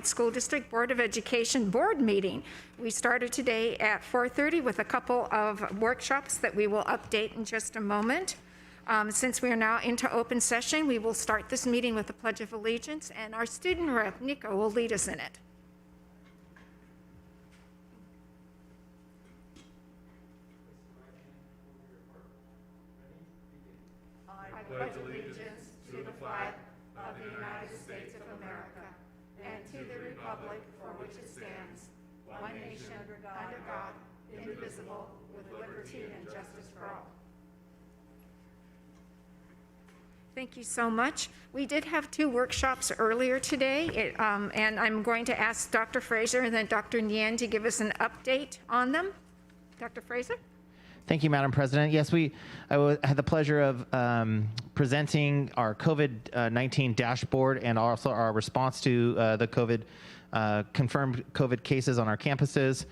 School District Board of Education board meeting. We started today at 4:30 with a couple of workshops that we will update in just a moment. Since we are now into open session, we will start this meeting with the Pledge of Allegiance, and our student rep, Nico, will lead us in it. I pledge allegiance to the flag of the United States of America and to the republic for which it stands, one nation under God, indivisible, with liberty and justice for all. Thank you so much. We did have two workshops earlier today, and I'm going to ask Dr. Fraser and then Dr. Nguyen to give us an update on them. Dr. Fraser? Thank you, Madam President. Yes, I had the pleasure of presenting our COVID-19 dashboard and also our response to the confirmed COVID cases on our campuses.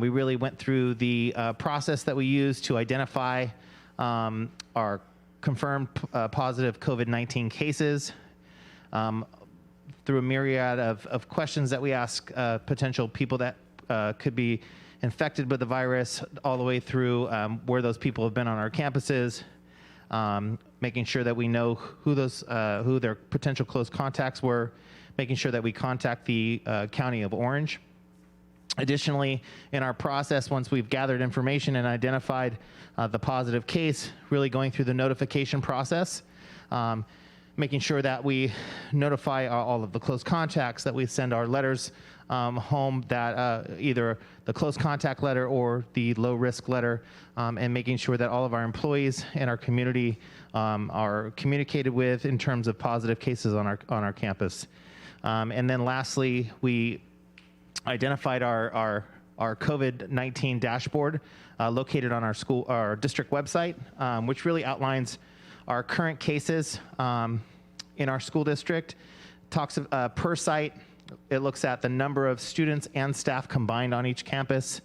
We really went through the process that we used to identify our confirmed positive COVID-19 cases through a myriad of questions that we ask potential people that could be infected with the virus, all the way through where those people have been on our campuses, making sure that we know who their potential close contacts were, making sure that we contact the County of Orange. Additionally, in our process, once we've gathered information and identified the positive case, really going through the notification process, making sure that we notify all of the close contacts, that we send our letters home, that either the close contact letter or the low risk letter, and making sure that all of our employees and our community are communicated with in terms of positive cases on our campus. And then lastly, we identified our COVID-19 dashboard located on our district website, which really outlines our current cases in our school district. Talks per site. It looks at the number of students and staff combined on each campus,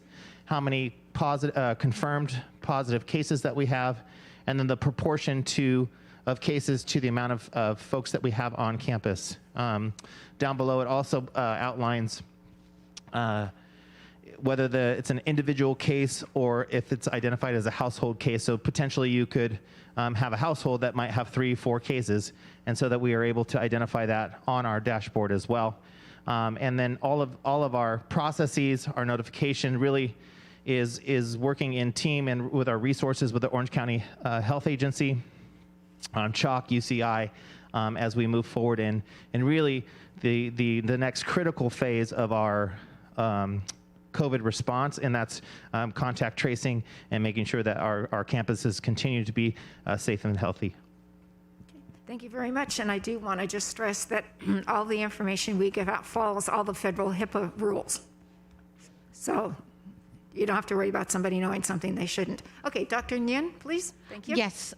how many confirmed positive cases that we have, and then the proportion of cases to the amount of folks that we have on campus. Down below, it also outlines whether it's an individual case or if it's identified as a household case. So potentially you could have a household that might have 3-4 cases, and so that we are able to identify that on our dashboard as well. And then all of our processes, our notification really is working in team and with our resources with the Orange County Health Agency, CHOC, UCI, as we move forward in really the next critical phase of our COVID response, and that's contact tracing and making sure that our campuses continue to be safe and healthy. Thank you very much, and I do want to just stress that all the information we give out follows all the federal HIPAA rules. So you don't have to worry about somebody knowing something they shouldn't. Okay, Dr. Nguyen, please. Thank you. Yes.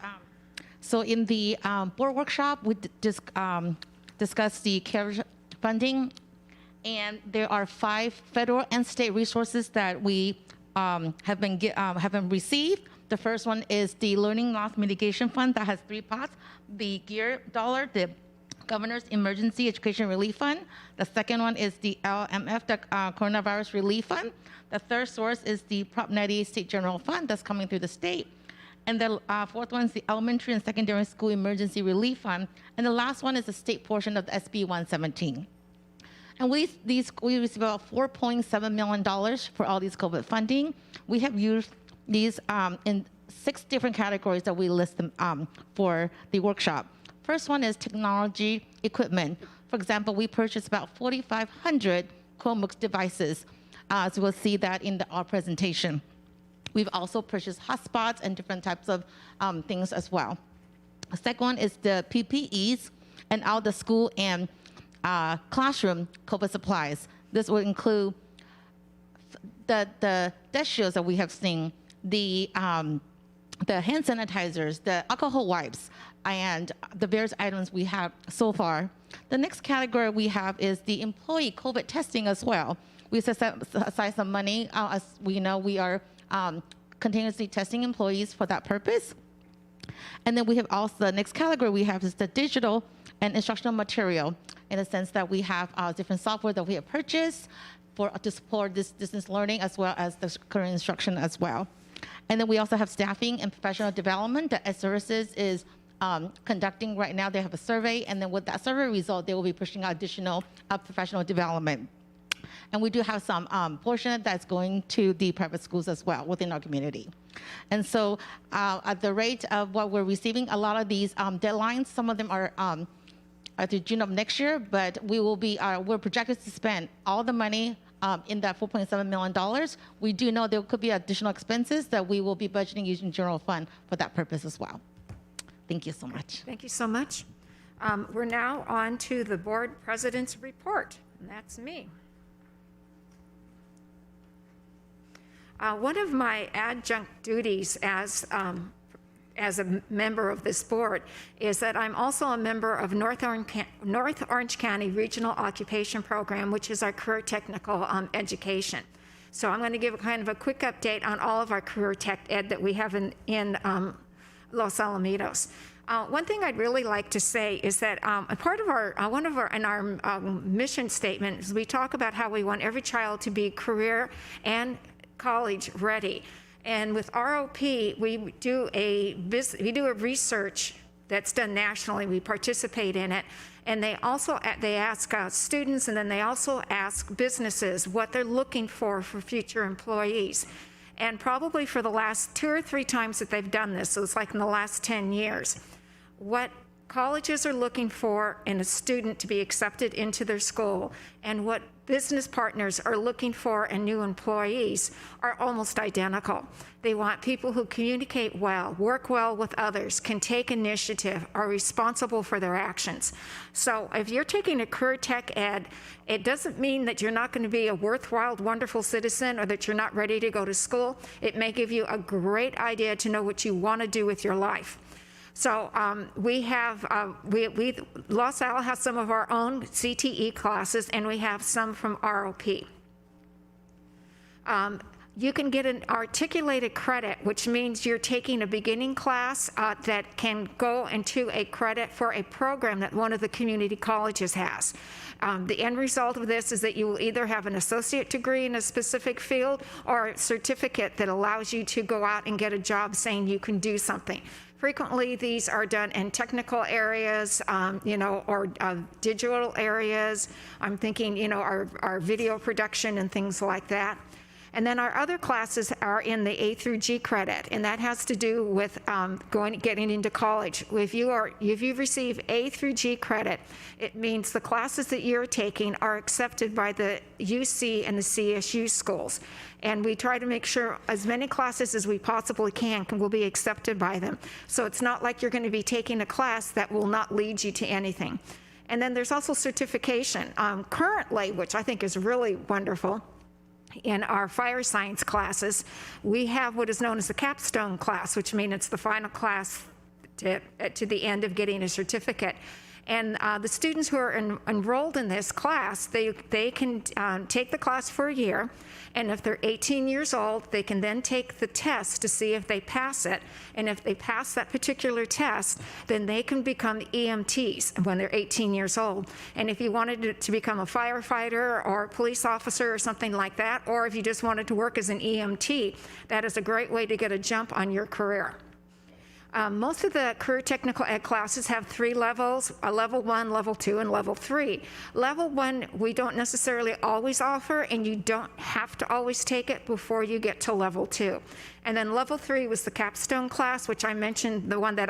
So in the board workshop, we discussed the CARES funding, and there are 5 federal and state resources that we have received. The first one is the Learning Loss Mitigation Fund that has 3 pots. The GEAR dollar, the Governor's Emergency Education Relief Fund. The second one is the LMF, the Coronavirus Relief Fund. The third source is the Prop 98 State General Fund that's coming through the state. And the fourth one is the Elementary and Secondary School Emergency Relief Fund. And the last one is the state portion of the SB 117. And we received about $4.7 million for all these COVID funding. We have used these in 6 different categories that we list them for the workshop. First one is technology equipment. For example, we purchased about 4,500 Chromebook devices, as we'll see that in our presentation. We've also purchased hotspots and different types of things as well. The second one is the PPEs and all the school and classroom COVID supplies. This will include the desk shields that we have seen, the hand sanitizers, the alcohol wipes, and the various items we have so far. The next category we have is the employee COVID testing as well. We set aside some money. As we know, we are continuously testing employees for that purpose. And then we have also, the next category we have is the digital and instructional material. in the sense that we have different software that we have purchased to support this distance learning as well as the current instruction as well. And then we also have staffing and professional development that Ed Services is conducting right now. They have a survey, and then with that survey result, they will be pushing out additional professional development. And we do have some portion that's going to the private schools as well within our community. And so at the rate of what we're receiving, a lot of these deadlines, some of them are through June of next year, but we're projected to spend all the money in that $4.7 million. We do know there could be additional expenses that we will be budgeting using general fund for that purpose as well. Thank you so much. Thank you so much. We're now on to the board president's report, and that's me. One of my adjunct duties as a member of this board is that I'm also a member of North Orange County Regional Occupation Program, which is our career technical education. So I'm going to give a kind of a quick update on all of our career tech ed that we have in Los Alamitos. One thing I'd really like to say is that a part of our mission statement is we talk about how we want every child to be career and college ready. And with ROP, we do a research that's done nationally. We participate in it, and they ask students, and then they also ask businesses what they're looking for future employees. And probably for the last 2 or 3 times that they've done this, so it's like in the last 10 years, what colleges are looking for in a student to be accepted into their school and what business partners are looking for in new employees are almost identical. They want people who communicate well, work well with others, can take initiative, are responsible for their actions. So if you're taking a career tech ed, it doesn't mean that you're not going to be a worthwhile, wonderful citizen or that you're not ready to go to school. It may give you a great idea to know what you want to do with your life. So Los Al has some of our own CTE classes, and we have some from ROP. You can get an articulated credit, which means you're taking a beginning class that can go into a credit for a program that one of the community colleges has. The end result of this is that you will either have an associate degree in a specific field or a certificate that allows you to go out and get a job saying you can do something. Frequently, these are done in technical areas, or digital areas. I'm thinking, our video production and things like that. And then our other classes are in the A through G credit, and that has to do with getting into college. If you receive A through G credit, it means the classes that you're taking are accepted by the UC and the CSU schools. And we try to make sure as many classes as we possibly can will be accepted by them. So it's not like you're going to be taking a class that will not lead you to anything. And then there's also certification. Currently, which I think is really wonderful, in our fire science classes, we have what is known as the capstone class, which means it's the final class to the end of getting a certificate. And the students who are enrolled in this class, they can take the class for a year, and if they're 18 years old, they can then take the test to see if they pass it. And if they pass that particular test, then they can become EMTs when they're 18 years old. And if you wanted to become a firefighter or a police officer or something like that, or if you just wanted to work as an EMT, that is a great way to get a jump on your career. Most of the career technical ed classes have 3 levels, a level 1, level 2, and level 3. Level 1, we don't necessarily always offer, and you don't have to always take it before you get to level 2. And then level 3 was the capstone class, which I mentioned, the one that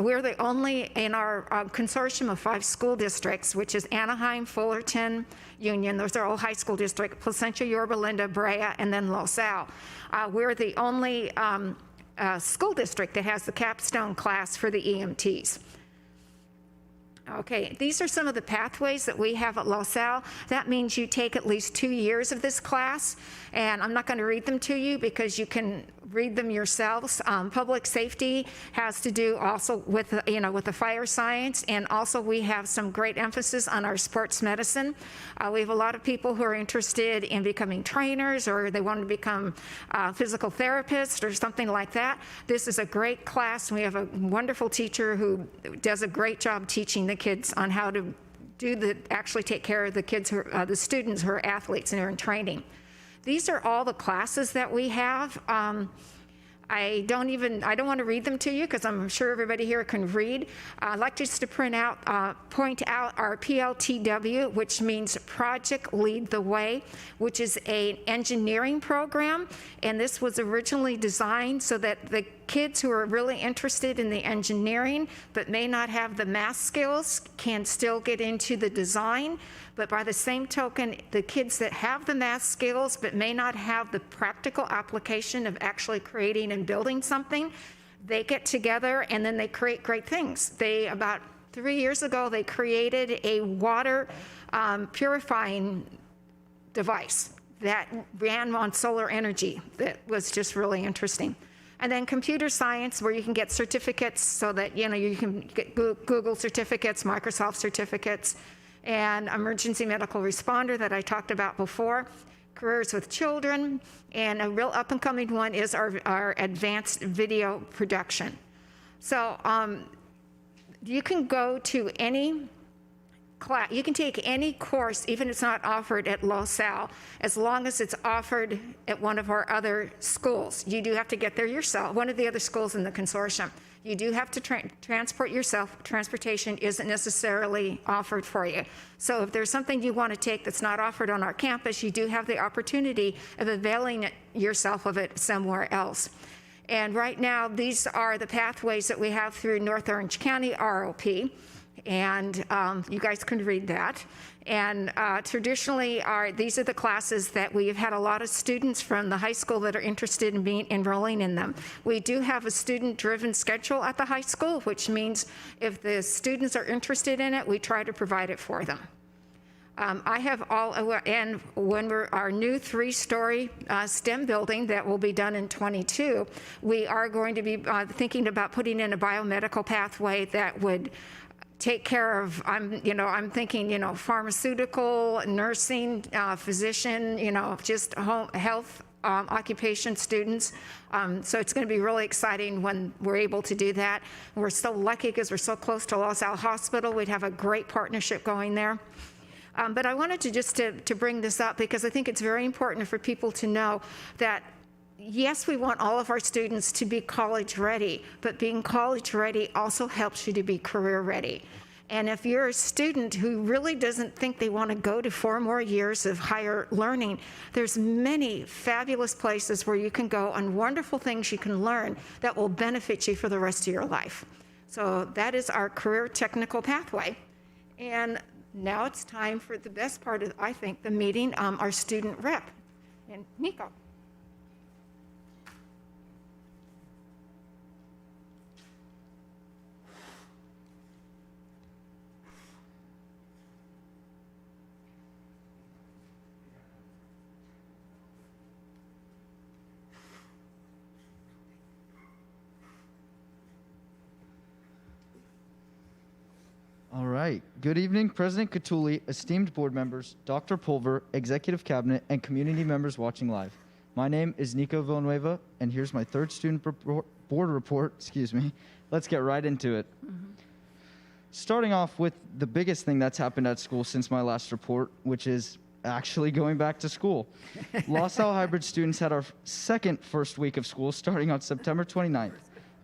we're the only in our consortium of 5 school districts, which is Anaheim, Fullerton, Union, those are all high school districts, Placentia, Yorba Linda, Brea, and then Los Al. We're the only school district that has the capstone class for the EMTs. Okay, these are some of the pathways that we have at Los Al. That means you take at least 2 years of this class, and I'm not going to read them to you because you can read them yourselves. Public safety has to do also with the fire science, and also we have some great emphasis on our sports medicine. We have a lot of people who are interested in becoming trainers, or they want to become physical therapists or something like that. This is a great class. We have a wonderful teacher who does a great job teaching the kids on how to actually take care of the kids, the students who are athletes and are in training. These are all the classes that we have. I don't want to read them to you because I'm sure everybody here can read. I'd like just to point out our PLTW, which means Project Lead the Way, which is an engineering program. And this was originally designed so that the kids who are really interested in the engineering but may not have the math skills can still get into the design. But by the same token, the kids that have the math skills but may not have the practical application of actually creating and building something, they get together and then they create great things. About 3 years ago, they created a water purifying device that ran on solar energy. That was just really interesting. And then computer science, where you can get certificates so that, you can get Google certificates, Microsoft certificates, and emergency medical responder that I talked about before, careers with children, and a real up-and-coming one is our advanced video production. So you can go to any class, you can take any course, even if it's not offered at LaSalle, as long as it's offered at one of our other schools. You do have to get there yourself, one of the other schools in the consortium. You do have to transport yourself. Transportation isn't necessarily offered for you. So if there's something you want to take that's not offered on our campus, you do have the opportunity of availing yourself of it somewhere else. And right now, these are the pathways that we have through North Orange County ROP. And you guys can read that. And traditionally, these are the classes that we've had a lot of students from the high school that are interested in enrolling in them. We do have a student-driven schedule at the high school, which means if the students are interested in it, we try to provide it for them. I have and when our new 3-story STEM building that will be done in '22, we are going to be thinking about putting in a biomedical pathway that would take care of, I'm thinking, pharmaceutical, nursing, physician, just home health, occupation students. So it's going to be really exciting when we're able to do that. We're so lucky because we're so close to LaSalle Hospital. We'd have a great partnership going there. But I wanted to bring this up because I think it's very important for people to know that yes, we want all of our students to be college ready, but being college ready also helps you to be career ready. And if you're a student who really doesn't think they want to go to 4 more years of higher learning, there's many fabulous places where you can go and wonderful things you can learn that will benefit you for the rest of your life. So that is our career technical pathway. And now it's time for the best part of, I think, the meeting, our student rep. And Nico. All right. Good evening, President Catulli, esteemed board members, Dr. Pulver, executive cabinet, and community members watching live. My name is Nico Villanueva, and here's my 3rd student board report. Excuse me. Let's get right into it. Starting off with the biggest thing that's happened at school since my last report, which is actually going back to school. LaSalle hybrid students had our first week of school starting on September 29th.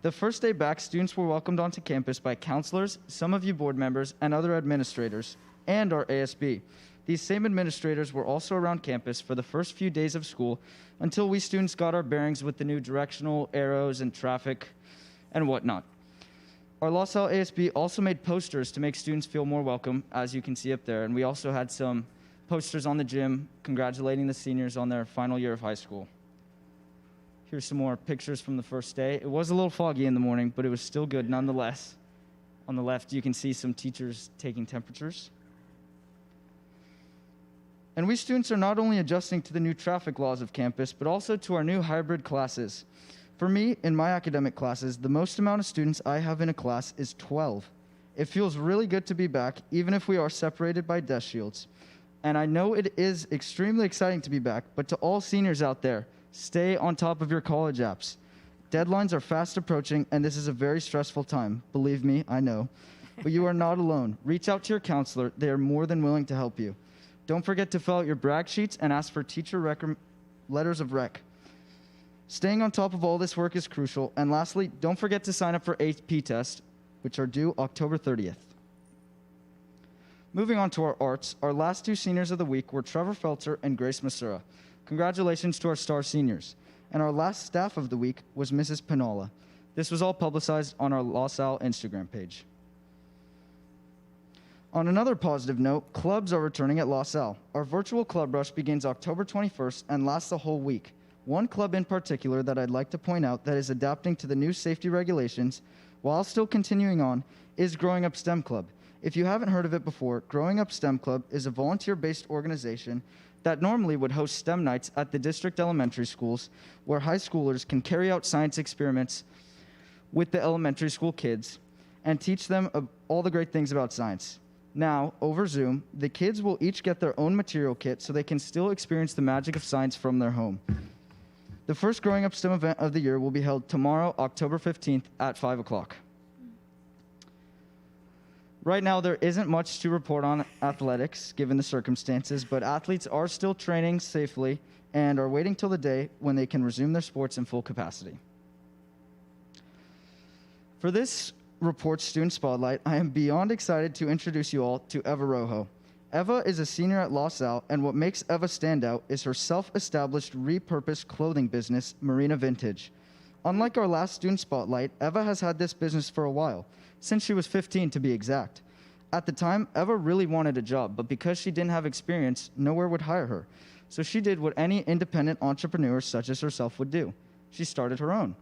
The first day back, students were welcomed onto campus by counselors, some of you board members, and other administrators, and our ASB. These same administrators were also around campus for the first few days of school until we students got our bearings with the new directional arrows and traffic and whatnot. Our LaSalle ASB also made posters to make students feel more welcome, as you can see up there, and we also had some posters on the gym congratulating the seniors on their final year of high school. Here's some more pictures from the first day. It was a little foggy in the morning, but it was still good nonetheless. On the left, you can see some teachers taking temperatures. And we students are not only adjusting to the new traffic laws of campus, but also to our new hybrid classes. For me, in my academic classes, the most amount of students I have in a class is 12. It feels really good to be back, even if we are separated by desk shields. And I know it is extremely exciting to be back, but to all seniors out there, stay on top of your college apps. Deadlines are fast approaching, and this is a very stressful time. Believe me, I know. But you are not alone. Reach out to your counselor. They are more than willing to help you. Don't forget to fill out your brag sheets and ask for teacher letters of rec. Staying on top of all this work is crucial. And lastly, don't forget to sign up for AP tests, which are due October 30th. Moving on to our arts, our last two seniors of the week were Trevor Felter and Grace Masura. Congratulations to our star seniors. And our last staff of the week was Mrs. Pinola. This was all publicized on our LaSalle Instagram page. On another positive note, clubs are returning at LaSalle. Our virtual club rush begins October 21st and lasts the whole week. One club in particular that I'd like to point out that is adapting to the new safety regulations while still continuing on is Growing Up STEM Club. If you haven't heard of it before, Growing Up STEM Club is a volunteer-based organization that normally would host STEM nights at the district elementary schools where high schoolers can carry out science experiments with the elementary school kids and teach them all the great things about science. Now, over Zoom, the kids will each get their own material kit so they can still experience the magic of science from their home. The first Growing Up STEM event of the year will be held tomorrow, October 15th at 5 o'clock. Right now, there isn't much to report on athletics, given the circumstances, but athletes are still training safely and are waiting till the day when they can resume their sports in full capacity. For this report Student Spotlight, I am beyond excited to introduce you all to Eva Rojo. Eva is a senior at LaSalle, and what makes Eva stand out is her self-established repurposed clothing business, Marina Vintage. Unlike our last Student Spotlight, Eva has had this business for a while, since she was 15 to be exact. At the time, Eva really wanted a job, but because she didn't have experience, nowhere would hire her. So she did what any independent entrepreneur such as herself would do. She started her own.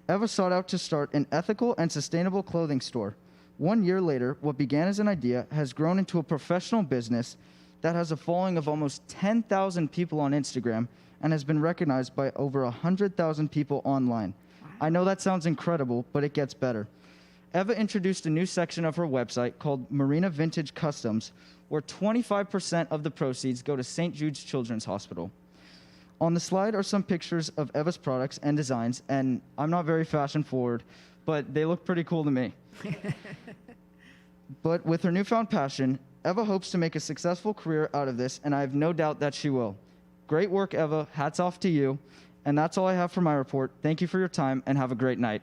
Eva sought out to start an ethical and sustainable clothing store. 1 year later, what began as an idea has grown into a professional business that has a following of almost 10,000 people on Instagram and has been recognized by over 100,000 people online. Wow. I know that sounds incredible, but it gets better. Eva introduced a new section of her website called Marina Vintage Customs, where 25% of the proceeds go to St. Jude's Children's Hospital. On the slide are some pictures of Eva's products and designs, and I'm not very fashion forward, but they look pretty cool to me. But with her newfound passion, Eva hopes to make a successful career out of this, and I have no doubt that she will. Great work, Eva. Hats off to you. And that's all I have for my report. Thank you for your time, and have a great night.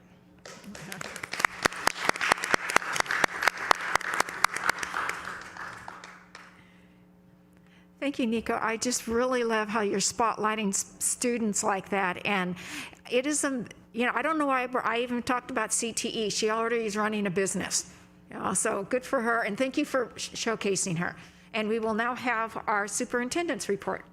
Thank you, Nico. I just really love how you're spotlighting students like that. And it is, I don't know why I even talked about CTE. She already is running a business. So good for her. And thank you for showcasing her. And we will now have our superintendent's report.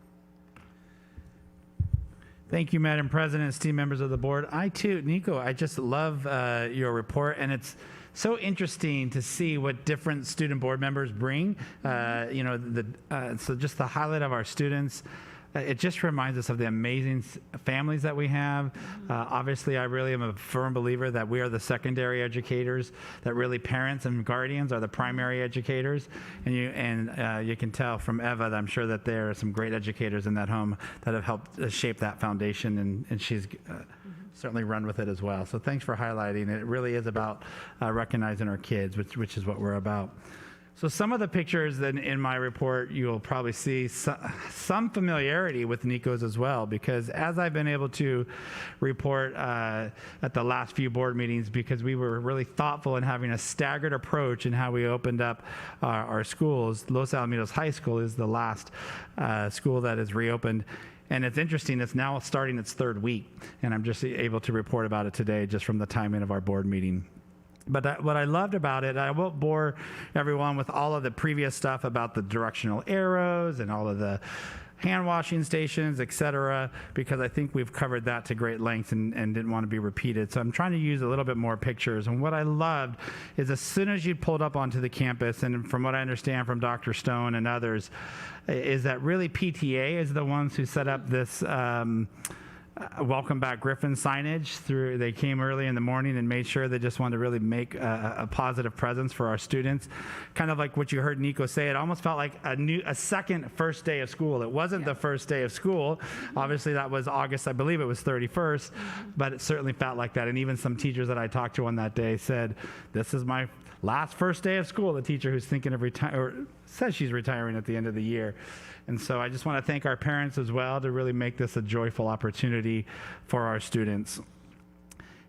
Thank you, Madam President, esteemed members of the board. I too, Nico, I just love your report, and it's so interesting to see what different student board members bring. So just the highlight of our students. It just reminds us of the amazing families that we have. Obviously, I really am a firm believer that we are the secondary educators, that really parents and guardians are the primary educators. And you can tell from Eva that I'm sure that there are some great educators in that home that have helped shape that foundation, and she's certainly run with it as well. So thanks for highlighting it. It really is about recognizing our kids, which is what we're about. So some of the pictures that in my report, you'll probably see some familiarity with Nico's as well, because as I've been able to report at the last few board meetings, because we were really thoughtful in having a staggered approach in how we opened up our schools. Los Alamitos High School is the last school that is reopened. And it's interesting, it's now starting its third week, and I'm just able to report about it today just from the timing of our board meeting. But what I loved about it, I won't bore everyone with all of the previous stuff about the directional arrows and all of the hand washing stations, etc., because I think we've covered that to great length and didn't want to be repeated. So I'm trying to use a little bit more pictures. And what I loved is as soon as you pulled up onto the campus, and from what I understand from Dr. Stone and others, is that really PTA is the ones who set up this welcome back Griffin signage. They came early in the morning and made sure they just wanted to really make a positive presence for our students. Kind of like what you heard Nico say, it almost felt like a second first day of school. It wasn't the first day of school. Obviously that was August, I believe it was 31st, but it certainly felt like that. And even some teachers that I talked to on that day said, this is my first day of school, the teacher who's thinking of or says she's retiring at the end of the year. And so I just want to thank our parents as well to really make this a joyful opportunity for our students.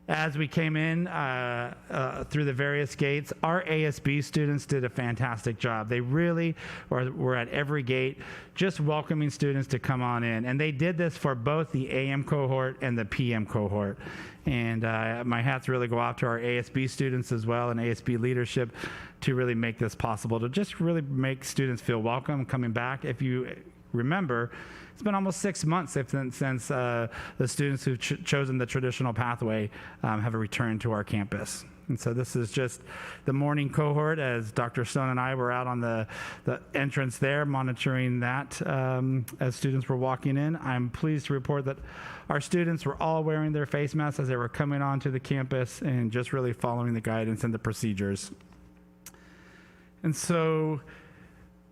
As we came in through the various gates, our ASB students did a fantastic job. They really were at every gate just welcoming students to come on in. And they did this for both the AM cohort and the PM cohort. And my hats really go off to our ASB students as well and ASB leadership to really make this possible, to just really make students feel welcome coming back. If you remember, it's been almost 6 months since the students who've chosen the traditional pathway have returned to our campus. And so this is just the morning cohort as Dr. Stone and I were out on the entrance there monitoring that as students were walking in. I'm pleased to report that our students were all wearing their face masks as they were coming onto the campus and just really following the guidance and the procedures. And so,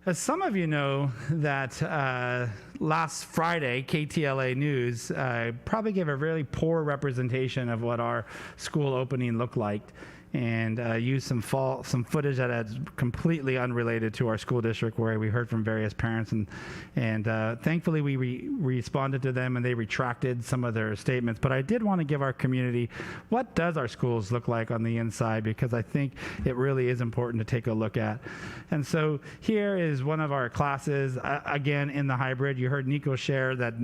as some of you know, that last Friday, KTLA News probably gave a really poor representation of what our school opening looked like, and used some footage that is completely unrelated to our school district, where we heard from various parents, and thankfully we responded to them and they retracted some of their statements. But I did want to give our community, what does our schools look like on the inside, because I think it really is important to take a look at. And so here is one of our classes, again in the hybrid. You heard Nico share that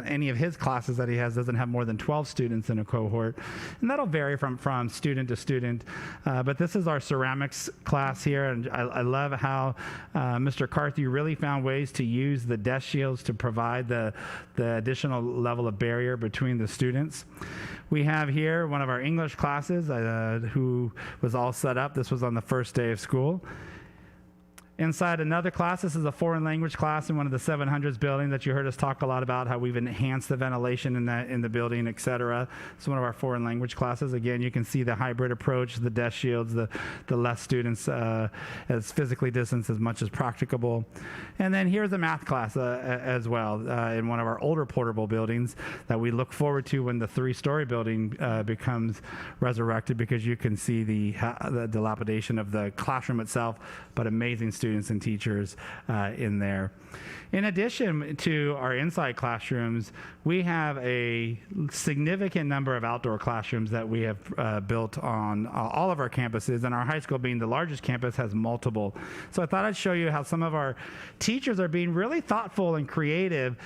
any of his classes that he has doesn't have more than 12 students in a cohort, and that'll vary from student to student. But this is our ceramics class here, and I love how Mr. Carthy really found ways to use the desk shields to provide the additional level of barrier between the students. We have here one of our English classes who was all set up. This was on the first day of school. Inside another class, this is a foreign language class in one of the 700s building that you heard us talk a lot about, how we've enhanced the ventilation in the building, et cetera. It's one of our foreign language classes. Again, you can see the hybrid approach, the desk shields, the less students as physically distanced as much as practicable. And then here's a math class as well in one of our older portable buildings that we look forward to when the 3-story building becomes resurrected, because you can see the dilapidation of the classroom itself, but amazing students and teachers in there. In addition to our inside classrooms, we have a significant number of outdoor classrooms that we have built on all of our campuses, and our high school, being the largest campus, has multiple. So I thought I'd show you how some of our teachers are being really thoughtful and creative,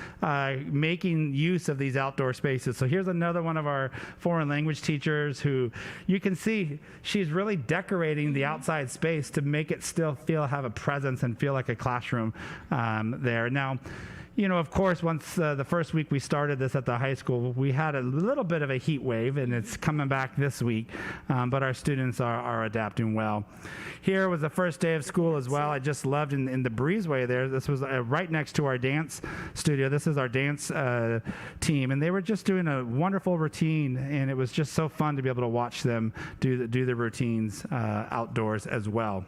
making use of these outdoor spaces. So here's another one of our foreign language teachers who you can see she's really decorating the outside space to make it still have a presence and feel like a classroom there. Now, you know, of course, once the first week we started this at the high school, we had a little bit of a heat wave, and it's coming back this week, but our students are adapting well. Here was the first day of school as well. I just loved in the breezeway there. This was right next to our dance studio. This is our dance team, and they were just doing a wonderful routine, and it was just so fun to be able to watch them do the routines outdoors as well.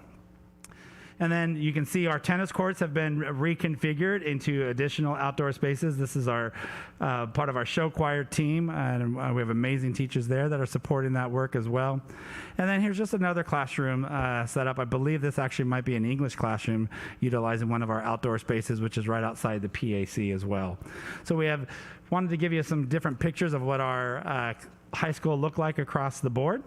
And then you can see our tennis courts have been reconfigured into additional outdoor spaces. This is our part of our show choir team, and we have amazing teachers there that are supporting that work as well. And then here's just another classroom set up. I believe this actually might be an English classroom utilizing one of our outdoor spaces, which is right outside the PAC as well. So we wanted to give you some different pictures of what our high school looked like across the board.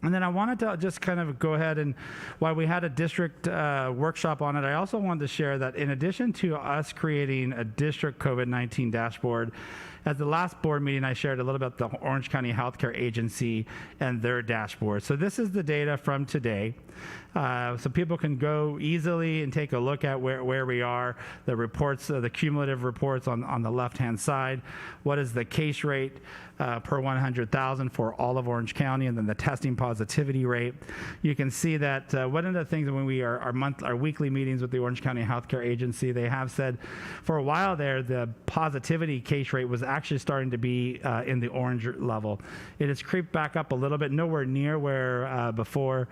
And then I wanted to just kind of go ahead and, while we had a district workshop on it, I also wanted to share that in addition to us creating a district COVID-19 dashboard, at the last board meeting, I shared a little about the Orange County Healthcare Agency and their dashboard. So this is the data from today. So people can go easily and take a look at where we are, the reports, the cumulative reports on the left-hand side. What is the case rate per 100,000 for all of Orange County, and then the testing positivity rate. You can see that one of the things when we are our weekly meetings with the Orange County Healthcare Agency, they have said for a while there the positivity case rate was actually starting to be in the orange level. It has creeped back up a little bit, nowhere near where before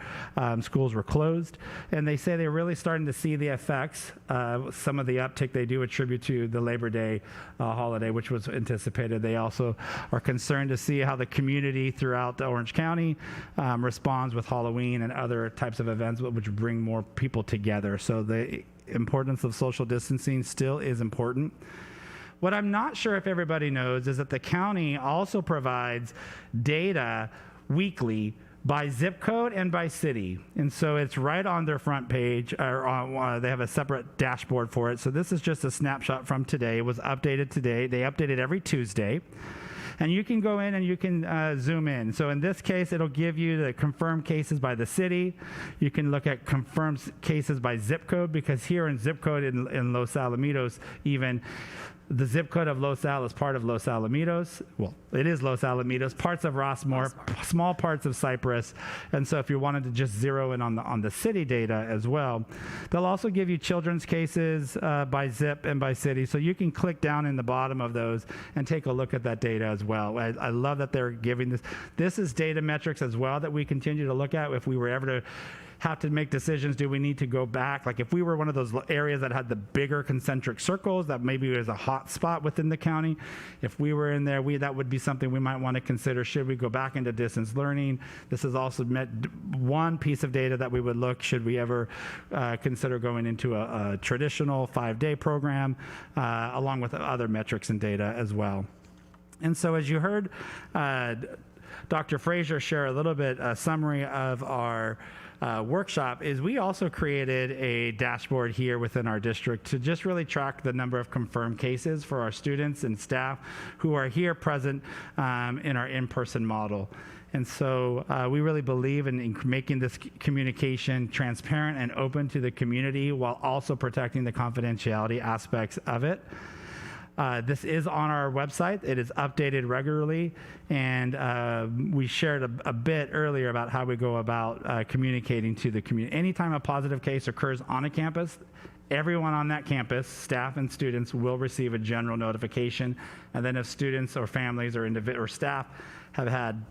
schools were closed, and they say they're really starting to see the effects. Some of the uptick they do attribute to the Labor Day holiday, which was anticipated. They also are concerned to see how the community throughout Orange County responds with Halloween and other types of events which bring more people together. So the importance of social distancing still is important. What I'm not sure if everybody knows is that the county also provides data weekly by zip code and by city. And so it's right on their front page, or they have a separate dashboard for it. So this is just a snapshot from today. It was updated today. They update it every Tuesday. And you can go in and you can zoom in. So in this case, it'll give you the confirmed cases by the city. You can look at confirmed cases by zip code, because here in zip code in Los Alamitos, even the zip code of Los Al is part of Los Alamitos. Well, it is Los Alamitos, parts of Rossmore, small parts of Cypress. And so if you wanted to just zero in on the city data as well, they'll also give you children's cases by zip and by city. So you can click down in the bottom of those and take a look at that data as well. I love that they're giving this. This is data metrics as well that we continue to look at if we were ever to have to make decisions. Do we need to go back? Like if we were one of those areas that had the bigger concentric circles that maybe was a hot spot within the county, if we were in there, that would be something we might want to consider. Should we go back into distance learning? This is also one piece of data that we would look, should we ever consider going into a traditional 5-day program, along with other metrics and data as well. And so as you heard Dr. Frazier share a little bit, a summary of our workshop, is we also created a dashboard here within our district to just really track the number of confirmed cases for our students and staff who are here present in our in-person model. And so we really believe in making this communication transparent and open to the community while also protecting the confidentiality aspects of it. This is on our website. It is updated regularly, and we shared a bit earlier about how we go about communicating to the community. Anytime a positive case occurs on a campus, everyone on that campus, staff and students, will receive a general notification. And then if students or families or staff have had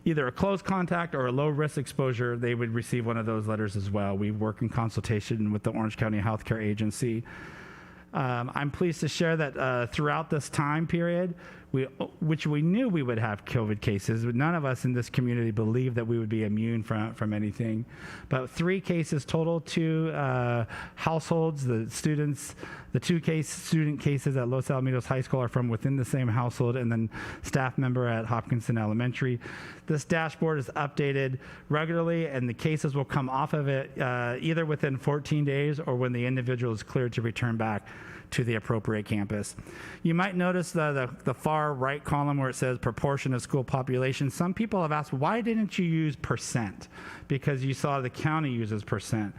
either a close contact or a low risk exposure, they would receive one of those letters as well. We work in consultation with the Orange County Healthcare Agency. I'm pleased to share that throughout this time period, which we knew we would have COVID cases, but none of us in this community believed that we would be immune from anything. But 3 cases total, 2 households. The students, the 2 student cases at Los Alamitos High School are from within the same household, and then staff member at Hopkinson Elementary. This dashboard is updated regularly, and the cases will come off of it either within 14 days or when the individual is cleared to return back to the appropriate campus. You might notice the far right column where it says proportion of school population. Some people have asked, why didn't you use percent? Because you saw the county uses percent.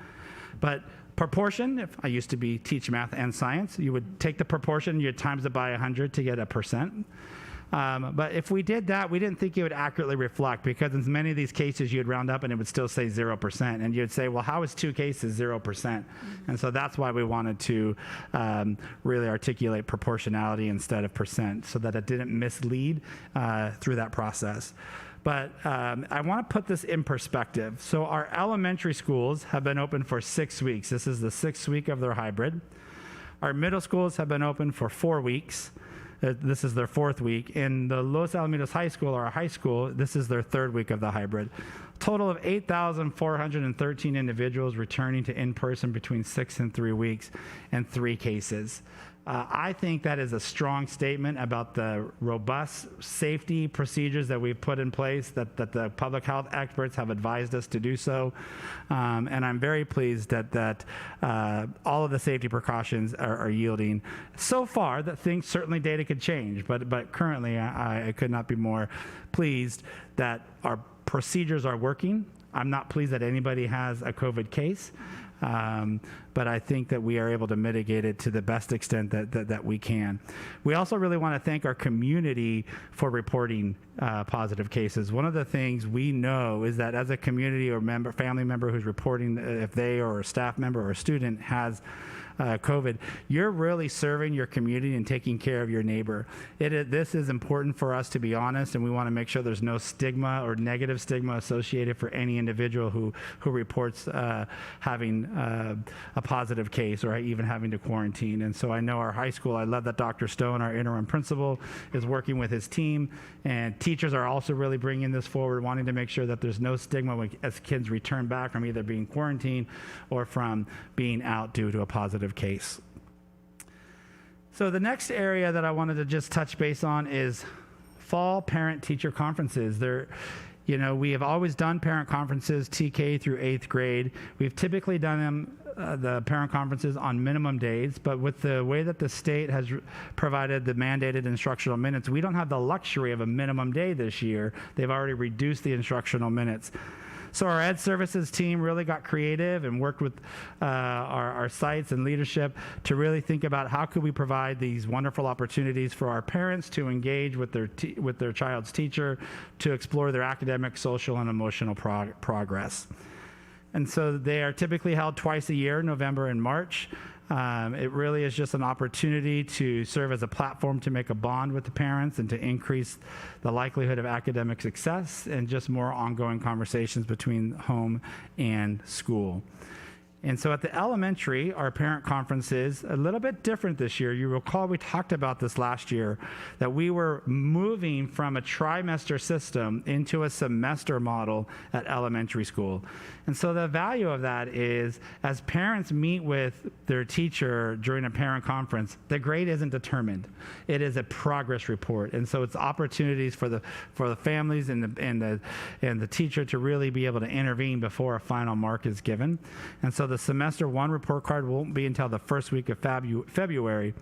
But proportion, if I used to teach math and science, you would take the proportion, you'd times it by 100 to get a percent. But if we did that, we didn't think it would accurately reflect, because in many of these cases you'd round up and it would still say 0%. And you'd say, well, how is 2 cases 0%? And so that's why we wanted to really articulate proportionality instead of percent, so that it didn't mislead through that process. But I want to put this in perspective. So our elementary schools have been open for 6 weeks. This is the 6th week of their hybrid. Our middle schools have been open for 4 weeks. This is their 4th week. In the Los Alamitos High School, our high school, this is their 3rd week of the hybrid. Total of 8,413 individuals returning to in-person between 6 and 3 weeks, and 3 cases. I think that is a strong statement about the robust safety procedures that we've put in place, that the public health experts have advised us to do so. And I'm very pleased that all of the safety precautions are yielding so far. That things, certainly data could change, but currently I could not be more pleased that our procedures are working. I'm not pleased that anybody has a COVID case. But I think that we are able to mitigate it to the best extent that we can. We also really want to thank our community for reporting positive cases. One of the things we know is that as a community or family member who's reporting, if they or a staff member or a student has COVID, you're really serving your community and taking care of your neighbor. This is important for us, to be honest, and we want to make sure there's no stigma or negative stigma associated for any individual who reports having a positive case or even having to quarantine. And so I know our high school, I love that Dr. Stone, our interim principal, is working with his team, and teachers are also really bringing this forward, wanting to make sure that there's no stigma as kids return back from either being quarantined or from being out due to a positive case. So the next area that I wanted to just touch base on is fall parent-teacher conferences. We have always done parent conferences, TK through 8th grade. We've typically done them, the parent conferences, on minimum days, but with the way that the state has provided the mandated instructional minutes, we don't have the luxury of a minimum day this year. They've already reduced the instructional minutes. So our Ed Services team really got creative and worked with our sites and leadership to really think about how could we provide these wonderful opportunities for our parents to engage with their child's teacher, to explore their academic, social, and emotional progress. And so they are typically held twice a year, November and March. It really is just an opportunity to serve as a platform to make a bond with the parents and to increase the likelihood of academic success and just more ongoing conversations between home and school. And so at the elementary, our parent conference is a little bit different this year. You recall we talked about this last year, that we were moving from a trimester system into a semester model at elementary school. And so the value of that is, as parents meet with their teacher during a parent conference, the grade isn't determined. It is a progress report. And so it's opportunities for the families and the teacher to really be able to intervene before a final mark is given. And so the semester one report card won't be until the first week of February.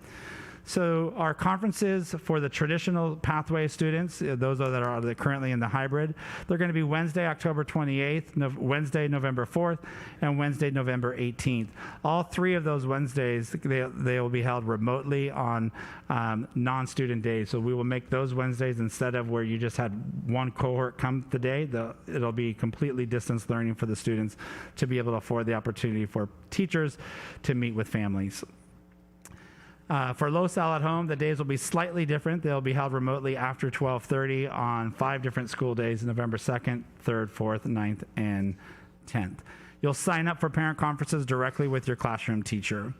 So our conferences for the traditional pathway students, those that are currently in the hybrid, they're going to be Wednesday, October 28th, Wednesday, November 4th, and Wednesday, November 18th. All three of those Wednesdays, they will be held remotely on non-student days. So we will make those Wednesdays, instead of where you just had one cohort come the day, it'll be completely distance learning for the students to be able to afford the opportunity for teachers to meet with families. For LoSal at home, the days will be slightly different. They'll be held remotely after 12:30 on 5 different school days, November 2nd, 3rd, 4th, 9th, and 10th. You'll sign up for parent conferences directly with your classroom teacher.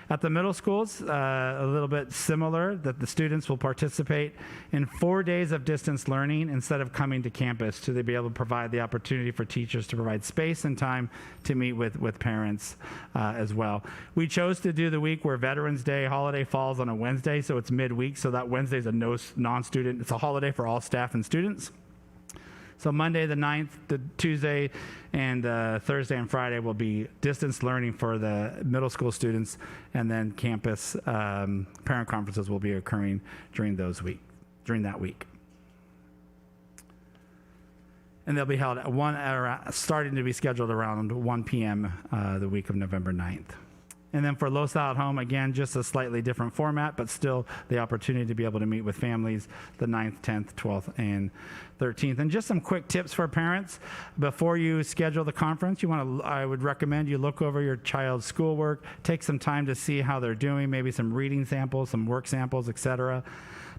At the middle schools, a little bit similar, that the students will participate in 4 days of distance learning instead of coming to campus, to be able to provide the opportunity for teachers to provide space and time to meet with parents as well. We chose to do the week where Veterans Day holiday falls on a Wednesday, so it's midweek, so that Wednesday is a non-student, it's a holiday for all staff and students. So Monday the 9th, the Tuesday, and Thursday and Friday will be distance learning for the middle school students, and then campus parent conferences will be occurring during that week. And they'll be held at starting to be scheduled around 1 p.m. The week of November 9th. And then for LoSal at home, again, just a slightly different format, but still the opportunity to be able to meet with families the 9th, 10th, 12th, and 13th. And just some quick tips for parents. Before you schedule the conference, I would recommend you look over your child's schoolwork, take some time to see how they're doing, maybe some reading samples, some work samples, etc.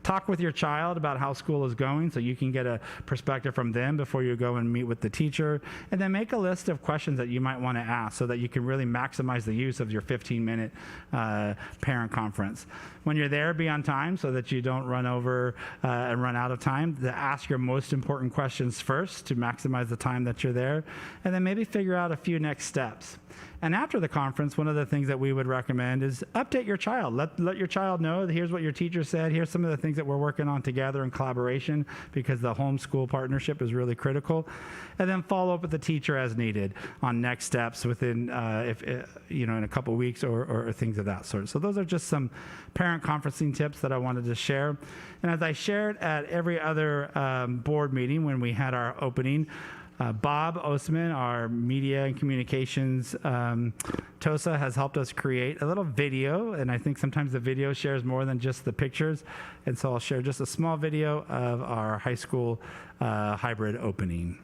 Talk with your child about how school is going so you can get a perspective from them before you go and meet with the teacher. And then make a list of questions that you might want to ask so that you can really maximize the use of your 15-minute parent conference. When you're there, be on time so that you don't run over and run out of time. To ask your most important questions first to maximize the time that you're there. And then maybe figure out a few next steps. And after the conference, one of the things that we would recommend is update your child. Let your child know, here's what your teacher said, here's some of the things that we're working on together in collaboration, because the homeschool partnership is really critical. And then follow up with the teacher as needed on next steps within, in a couple weeks or things of that sort. So those are just some parent conferencing tips that I wanted to share. And as I shared at every other board meeting when we had our opening, Bob Osman, our media and communications TOSA, has helped us create a little video, and I think sometimes the video shares more than just the pictures, and so I'll share just a small video of our high school hybrid opening.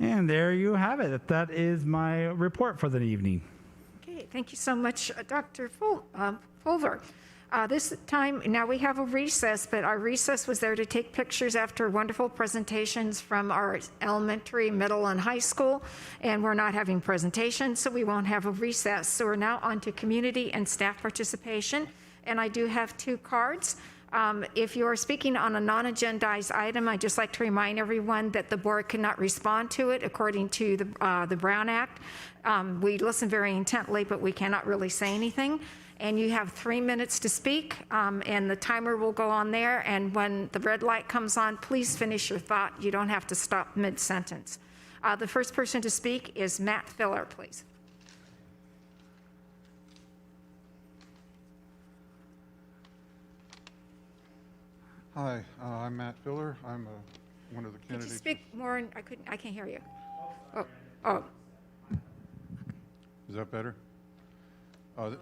And there you have it. That is my report for the evening. Okay, thank you so much, Dr. Fulver. This time, now we have a recess, but our recess was there to take pictures after wonderful presentations from our elementary, middle, and high school, and we're not having presentations, so we won't have a recess. So we're now on to community and staff participation, and I do have 2 cards. If you are speaking on a non-agendized item, I'd just like to remind everyone that the board cannot respond to it according to the Brown Act. We listen very intently, but we cannot really say anything. And you have 3 minutes to speak, and the timer will go on there. And when the red light comes on, please finish your thought. You don't have to stop mid-sentence. The first person to speak is Matt Filler, please. Hi, I'm Matt Filler. I'm one of the Could you candidates. speak more? I can't hear you. Oh. Is that better?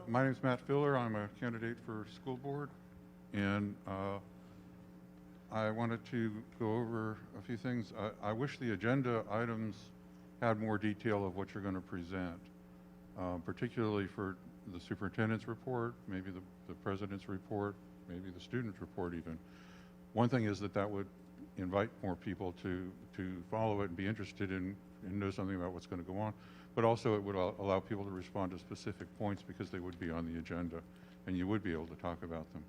My name is Matt Filler. I'm a candidate for school board, and I wanted to go over a few things. I wish the agenda items had more detail of what you're going to present, particularly for the superintendent's report, maybe the president's report, maybe the student's report even. One thing is that would invite more people to follow it and be interested in and know something about what's going to go on. But also it would allow people to respond to specific points because they would be on the agenda and you would be able to talk about them.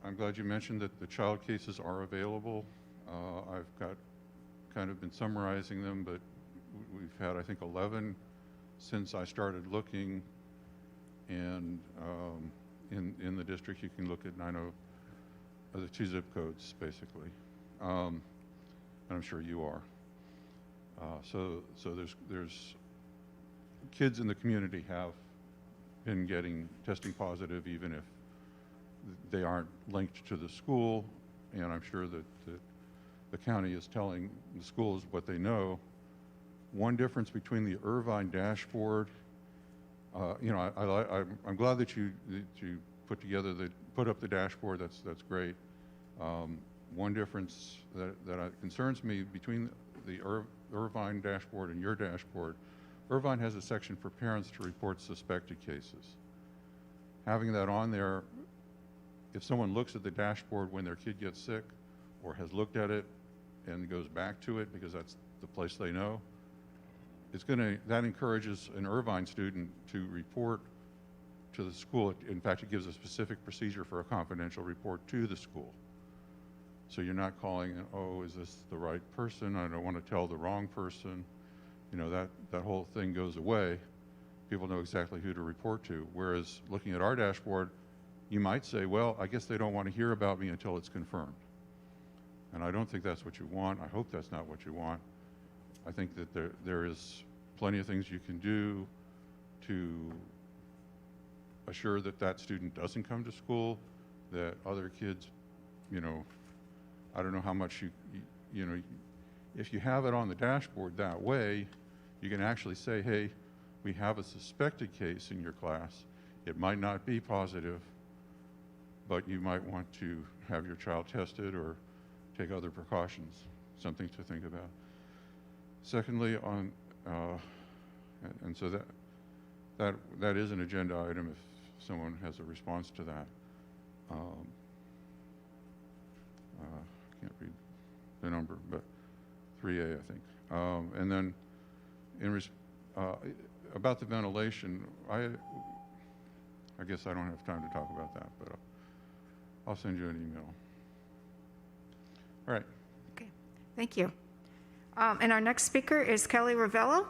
I'm glad you mentioned that the child cases are available. I've kind of been summarizing them, but we've had, I think, 11 since I started looking. And in the district, you can look at the 2 zip codes, basically. And I'm sure you are. So there's kids in the community have been testing positive, even if they aren't linked to the school. And I'm sure that the county is telling the schools what they know. One difference between the Irvine dashboard, I'm glad that you put up the dashboard. That's great. One difference that concerns me between the Irvine dashboard and your dashboard, Irvine has a section for parents to report suspected cases. Having that on there, if someone looks at the dashboard when their kid gets sick or has looked at it and goes back to it because that's the place they know, that encourages an Irvine student to report to the school. In fact, it gives a specific procedure for a confidential report to the school. So you're not calling, oh, is this the right person? I don't want to tell the wrong person. That whole thing goes away. People know exactly who to report to. Whereas looking at our dashboard, you might say, well, I guess they don't want to hear about me until it's confirmed. And I don't think that's what you want. I hope that's not what you want. I think that there is plenty of things you can do to assure that student doesn't come to school, that other kids, I don't know how much if you have it on the dashboard that way, you can actually say, hey, we have a suspected case in your class. It might not be positive, but you might want to have your child tested or take other precautions, something to think about. Secondly, and so that is an agenda item if someone has a response to that. Can't read the number, but 3A, I think. And then about the ventilation, I guess I don't have time to talk about that, but I'll send you an email. All right. Okay, thank you. And our next speaker is Kelly Ravello.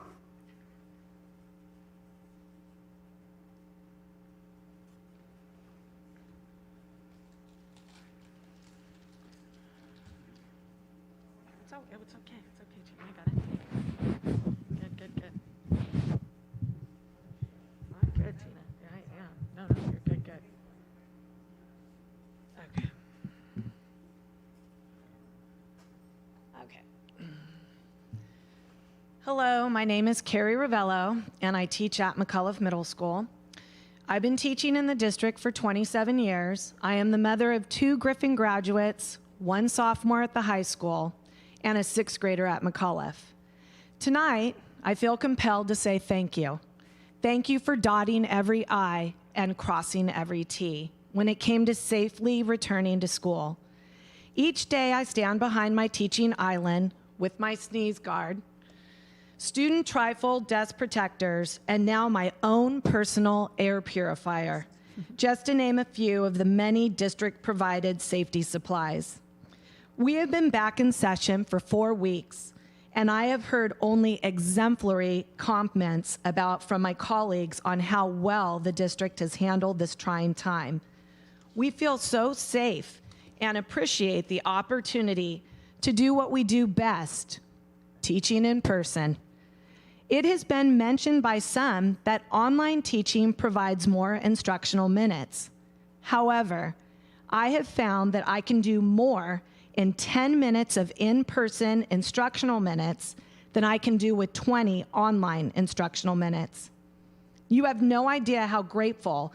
It's okay. It's okay, Gina. I got it. Good. I'm good, Gina. Yeah, I am. No, you're good. Okay. Hello, my name is Carrie Ravello, and I teach at McCullough Middle School. I've been teaching in the district for 27 years. I am the mother of 2 Griffin graduates, 1 sophomore at the high school, and a 6th grader at McCullough. Tonight, I feel compelled to say thank you. Thank you for dotting every I and crossing every T when it came to safely returning to school. Each day I stand behind my teaching island with my sneeze guard, student trifold desk protectors, and now my own personal air purifier, just to name a few of the many district-provided safety supplies. We have been back in session for 4 weeks, and I have heard only exemplary comments from my colleagues on how well the district has handled this trying time. We feel so safe and appreciate the opportunity to do what we do best, teaching in person. It has been mentioned by some that online teaching provides more instructional minutes. However, I have found that I can do more in 10 minutes of in-person instructional minutes than I can do with 20 online instructional minutes. You have no idea how grateful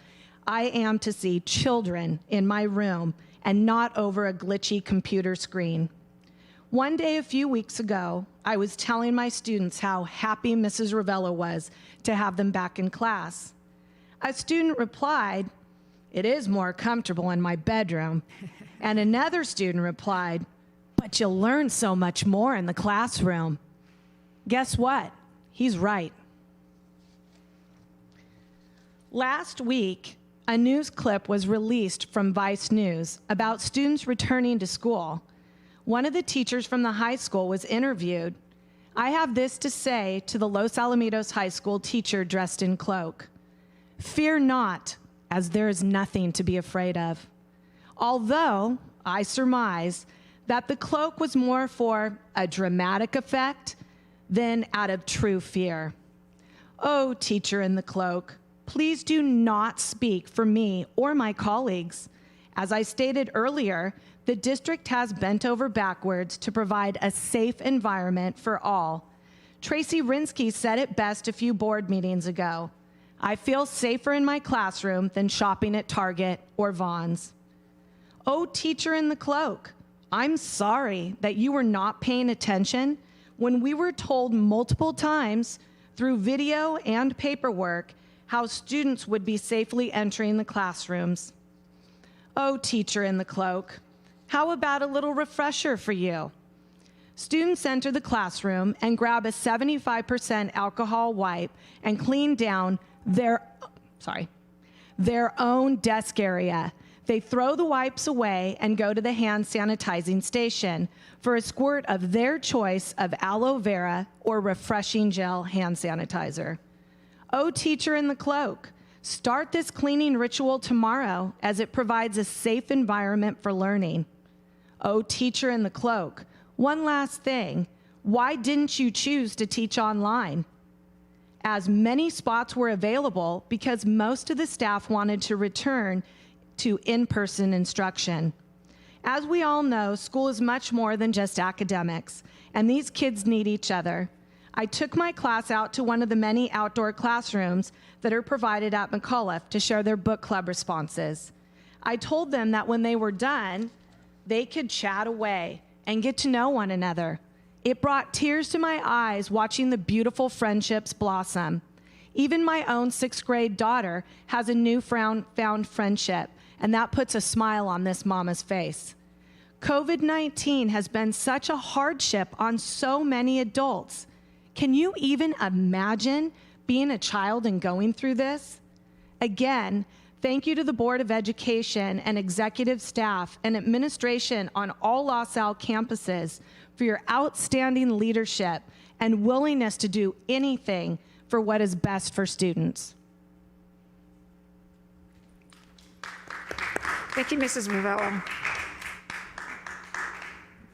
I am to see children in my room and not over a glitchy computer screen. One day a few weeks ago, I was telling my students how happy Mrs. Ravello was to have them back in class. A student replied, "It is more comfortable in my bedroom." And another student replied, "But you'll learn so much more in the classroom." Guess what? He's right. Last week, a news clip was released from Vice News about students returning to school. One of the teachers from the high school was interviewed. I have this to say to the Los Alamitos High School teacher dressed in cloak: "Fear not, as there is nothing to be afraid of." Although I surmise that the cloak was more for a dramatic effect than out of true fear. Oh, teacher in the cloak, please do not speak for me or my colleagues. As I stated earlier, the district has bent over backwards to provide a safe environment for all. Tracy Rinsky said it best a few board meetings ago: "I feel safer in my classroom than shopping at Target or Vons." Oh, teacher in the cloak, I'm sorry that you were not paying attention when we were told multiple times through video and paperwork how students would be safely entering the classrooms. Oh, teacher in the cloak, how about a little refresher for you? Students enter the classroom and grab a 75% alcohol wipe and clean down their own desk area. They throw the wipes away and go to the hand sanitizing station for a squirt of their choice of aloe vera or refreshing gel hand sanitizer. Oh, teacher in the cloak, start this cleaning ritual tomorrow, as it provides a safe environment for learning. Oh, teacher in the cloak, one last thing. Why didn't you choose to teach online? As many spots were available because most of the staff wanted to return to in-person instruction. As we all know, school is much more than just academics, and these kids need each other. I took my class out to one of the many outdoor classrooms that are provided at McCullough to share their book club responses. I told them that when they were done, they could chat away and get to know one another. It brought tears to my eyes watching the beautiful friendships blossom. Even my own 6th grade daughter has a new found friendship, and that puts a smile on this mama's face. COVID-19 has been such a hardship on so many adults. Can you even imagine being a child and going through this? Again, thank you to the Board of Education and executive staff and administration on all La Salle campuses for your outstanding leadership and willingness to do anything for what is best for students. Thank you, Mrs. Ravello.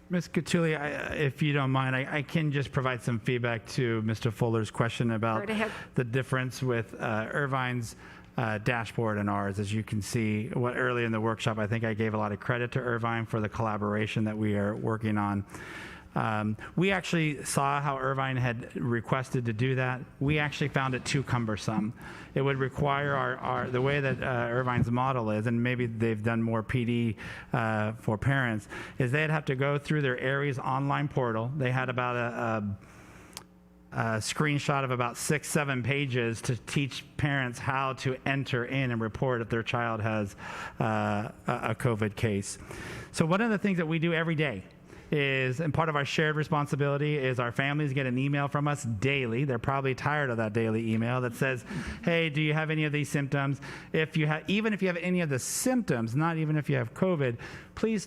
Ms. Catulli, if you don't mind, I can just provide some feedback to Mr. Fuller's question about Right ahead. the difference with Irvine's dashboard and ours. As you can see, early in the workshop, I think I gave a lot of credit to Irvine for the collaboration that we are working on. We actually saw how Irvine had requested to do that. We actually found it too cumbersome. It would require the way that Irvine's model is, and maybe they've done more PD for parents, is they'd have to go through their Aries online portal. They had about a screenshot of about 6-7 pages to teach parents how to enter in and report if their child has a COVID case. So one of the things that we do every day is, and part of our shared responsibility is our families get an email from us daily. They're probably tired of that daily email that says, hey, do you have any of these symptoms? Even if you have any of the symptoms, not even if you have COVID, please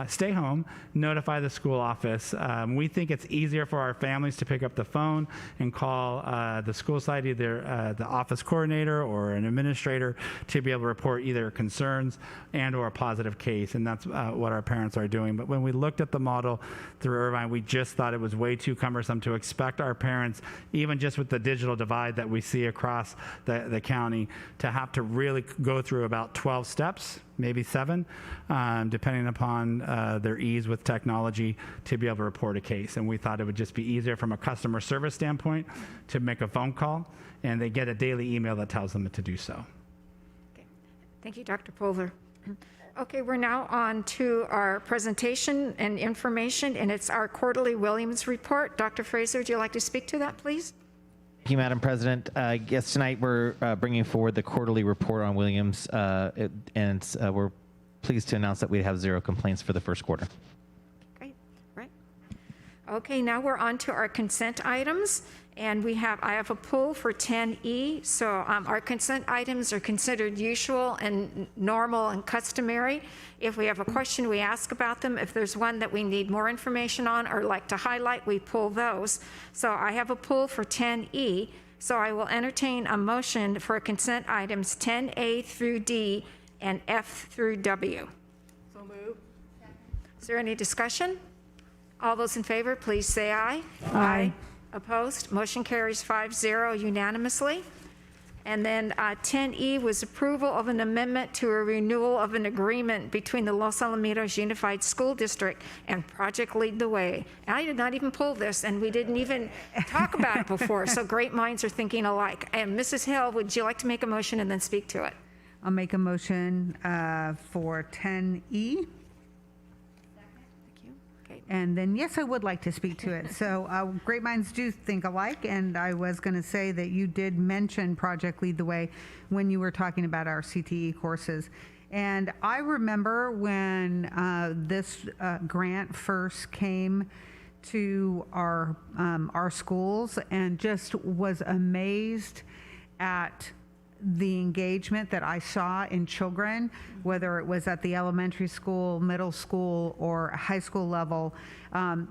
stay home, notify the school office. We think it's easier for our families to pick up the phone and call the school site, either the office coordinator or an administrator, to be able to report either concerns and or a positive case. And that's what our parents are doing. But when we looked at the model through Irvine, we just thought it was way too cumbersome to expect our parents, even just with the digital divide that we see across the county, to have to really go through about 12 steps, maybe 7, depending upon their ease with technology, to be able to report a case. And we thought it would just be easier from a customer service standpoint to make a phone call, and they get a daily email that tells them to do so. Okay. Thank you, Dr. Pulver. Okay, we're now on to our presentation and information, and it's our quarterly Williams report. Dr. Fraser, would you like to speak to that, please? Thank you, Madam President. Yes, tonight we're bringing forward the quarterly report on Williams, and we're pleased to announce that we have 0 complaints for the first quarter. Great, right. Okay, now we're on to our consent items, and I have a pull for 10E. So our consent items are considered usual and normal and customary. If we have a question, we ask about them. If there's one that we need more information on or like to highlight, we pull those. So I have a pull for 10E. So I will entertain a motion for consent items 10A through D and F through W. So moved. Is there any discussion? All those in favor, please say aye. Aye. Opposed? Motion carries 5-0 unanimously. And then 10E was approval of an amendment to a renewal of an agreement between the Los Alamitos Unified School District and Project Lead the Way. And I did not even pull this, and we didn't even talk about it before, so great minds are thinking alike. And Mrs. Hill, would you like to make a motion and then speak to it? I'll make a motion for 10E. And then, yes, I would like to speak to it. So great minds do think alike, and I was going to say that you did mention Project Lead the Way when you were talking about our CTE courses. And I remember when this grant first came to our schools, and just was amazed at the engagement that I saw in children, whether it was at the elementary school, middle school, or high school level.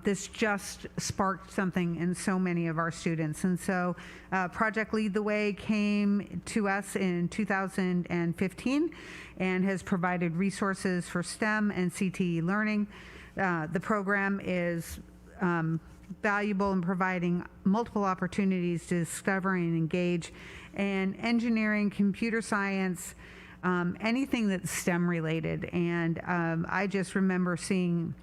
This just sparked something in so many of our students. And so Project Lead the Way came to us in 2015 and has provided resources for STEM and CTE learning. The program is valuable in providing multiple opportunities to discover and engage in engineering, computer science, anything that's STEM related. And I just remember seeing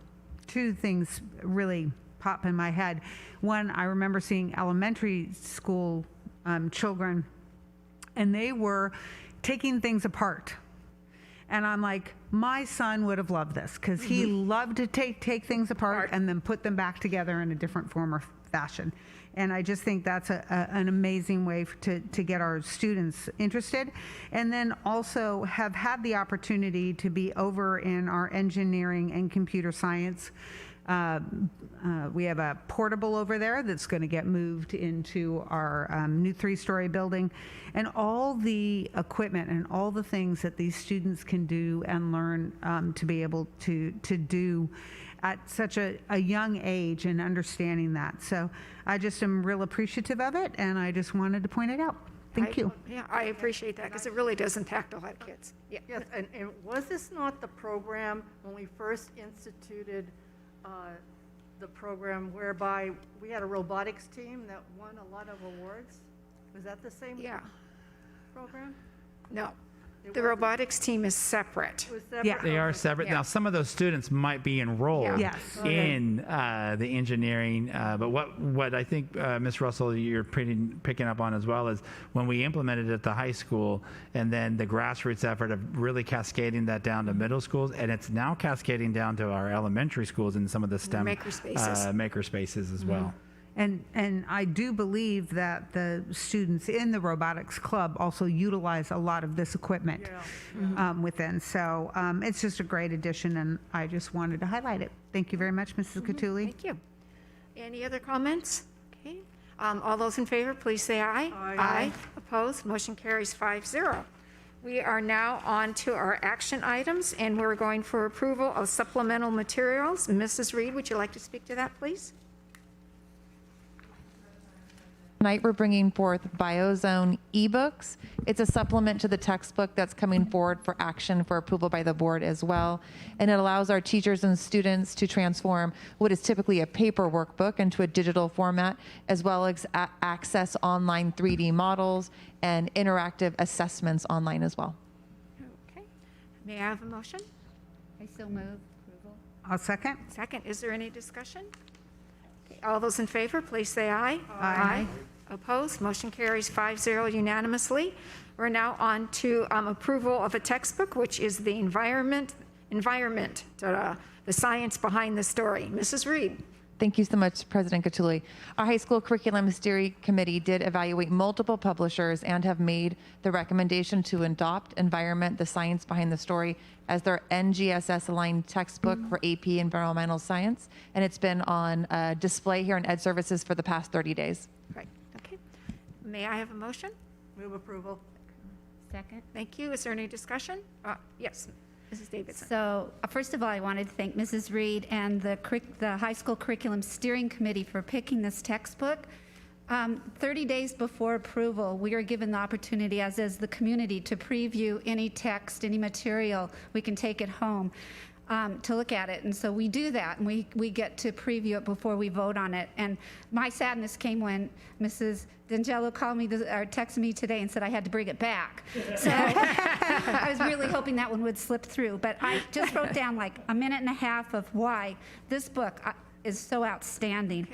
2 things really pop in my head. One, I remember seeing elementary school children, and they were taking things apart. And I'm like, my son would have loved this, because he loved to take things apart and then put them back together in a different form or fashion. And I just think that's an amazing way to get our students interested. And then also have had the opportunity to be over in our engineering and computer science We have a portable over there that's going to get moved into our new 3-story building. And all the equipment and all the things that these students can do and learn to be able to do at such a young age, and understanding that. So I just am real appreciative of it, and I just wanted to point it out. Thank you. Yeah, I appreciate that because it really does impact a lot of kids. Yeah. Yes, and was this not the program when we first instituted the program whereby we had a robotics team that won a lot of awards? Was that the same Yeah. program? No. It The wasn't? robotics team is separate. It was separate? Yeah. They are Okay. separate. Yeah. Now, some of those students might be enrolled Yes. in the engineering, but what I think, Ms. Russell, you're picking up on as well is when we implemented it at the high school, and then the grassroots effort of really cascading that down to middle schools, and it's now cascading down to our elementary schools and some of the STEM Maker spaces. maker spaces as well. And I do believe that the students in the robotics club also utilize a lot of this equipment within. So it's just a great addition, and I just wanted to highlight it. Thank you very much, Mrs. Cattouli. Thank you. Any other comments? Okay. All those in favor, please say aye. Aye. Opposed? Motion carries 5-0. We are now on to our action items, and we're going for approval of supplemental materials. Mrs. Reed, would you like to speak to that, please? Tonight, we're bringing forth BioZone ebooks. It's a supplement to the textbook that's coming forward for action for approval by the board as well. And it allows our teachers and students to transform what is typically a paper workbook into a digital format, as well as access online 3D models and interactive assessments online as well. Okay. May I have a motion? I so move approval. I'll second. Second, is there any discussion? Okay, all those in favor, please say aye. Aye. Opposed? Motion carries 5-0 unanimously. We're now on to approval of a textbook, which is the environment, the science behind the story. Mrs. Reed. Thank you so much, President Cattouli. Our high school curriculum steering committee did evaluate multiple publishers and have made the recommendation to adopt Environment, the Science Behind the Story as their NGSS-aligned textbook for AP Environmental Science, and it's been on display here in Ed Services for the past 30 days. Right. Okay. May I have a motion? Move approval. Second. Thank you. Is there any discussion? Yes, Mrs. Davidson. So first of all, I wanted to thank Mrs. Reed and the high school curriculum steering committee for picking this textbook. 30 days before approval, we are given the opportunity, as is the community, to preview any text, any material. We can take it home to look at it. And so we do that, and we get to preview it before we vote on it. And my sadness came when Mrs. D'Angelo called me or texted me today and said I had to bring it back. So I was really hoping that one would slip through. But I just wrote down like a minute and a half of why this book is so outstanding. Okay.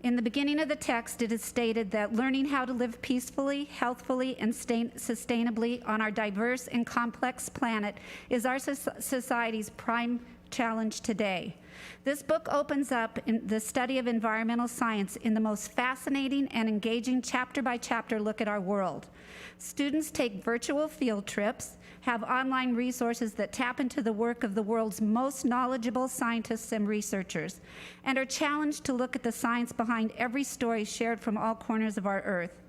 In the beginning of the text, it is stated that learning how to live peacefully, healthfully, and sustainably on our diverse and complex planet is our society's prime challenge today. This book opens up in the study of environmental science in the most fascinating and engaging chapter-by-chapter look at our world. Students take virtual field trips, have online resources that tap into the work of the world's most knowledgeable scientists and researchers, and are challenged to look at the science behind every story shared from all corners of our Earth.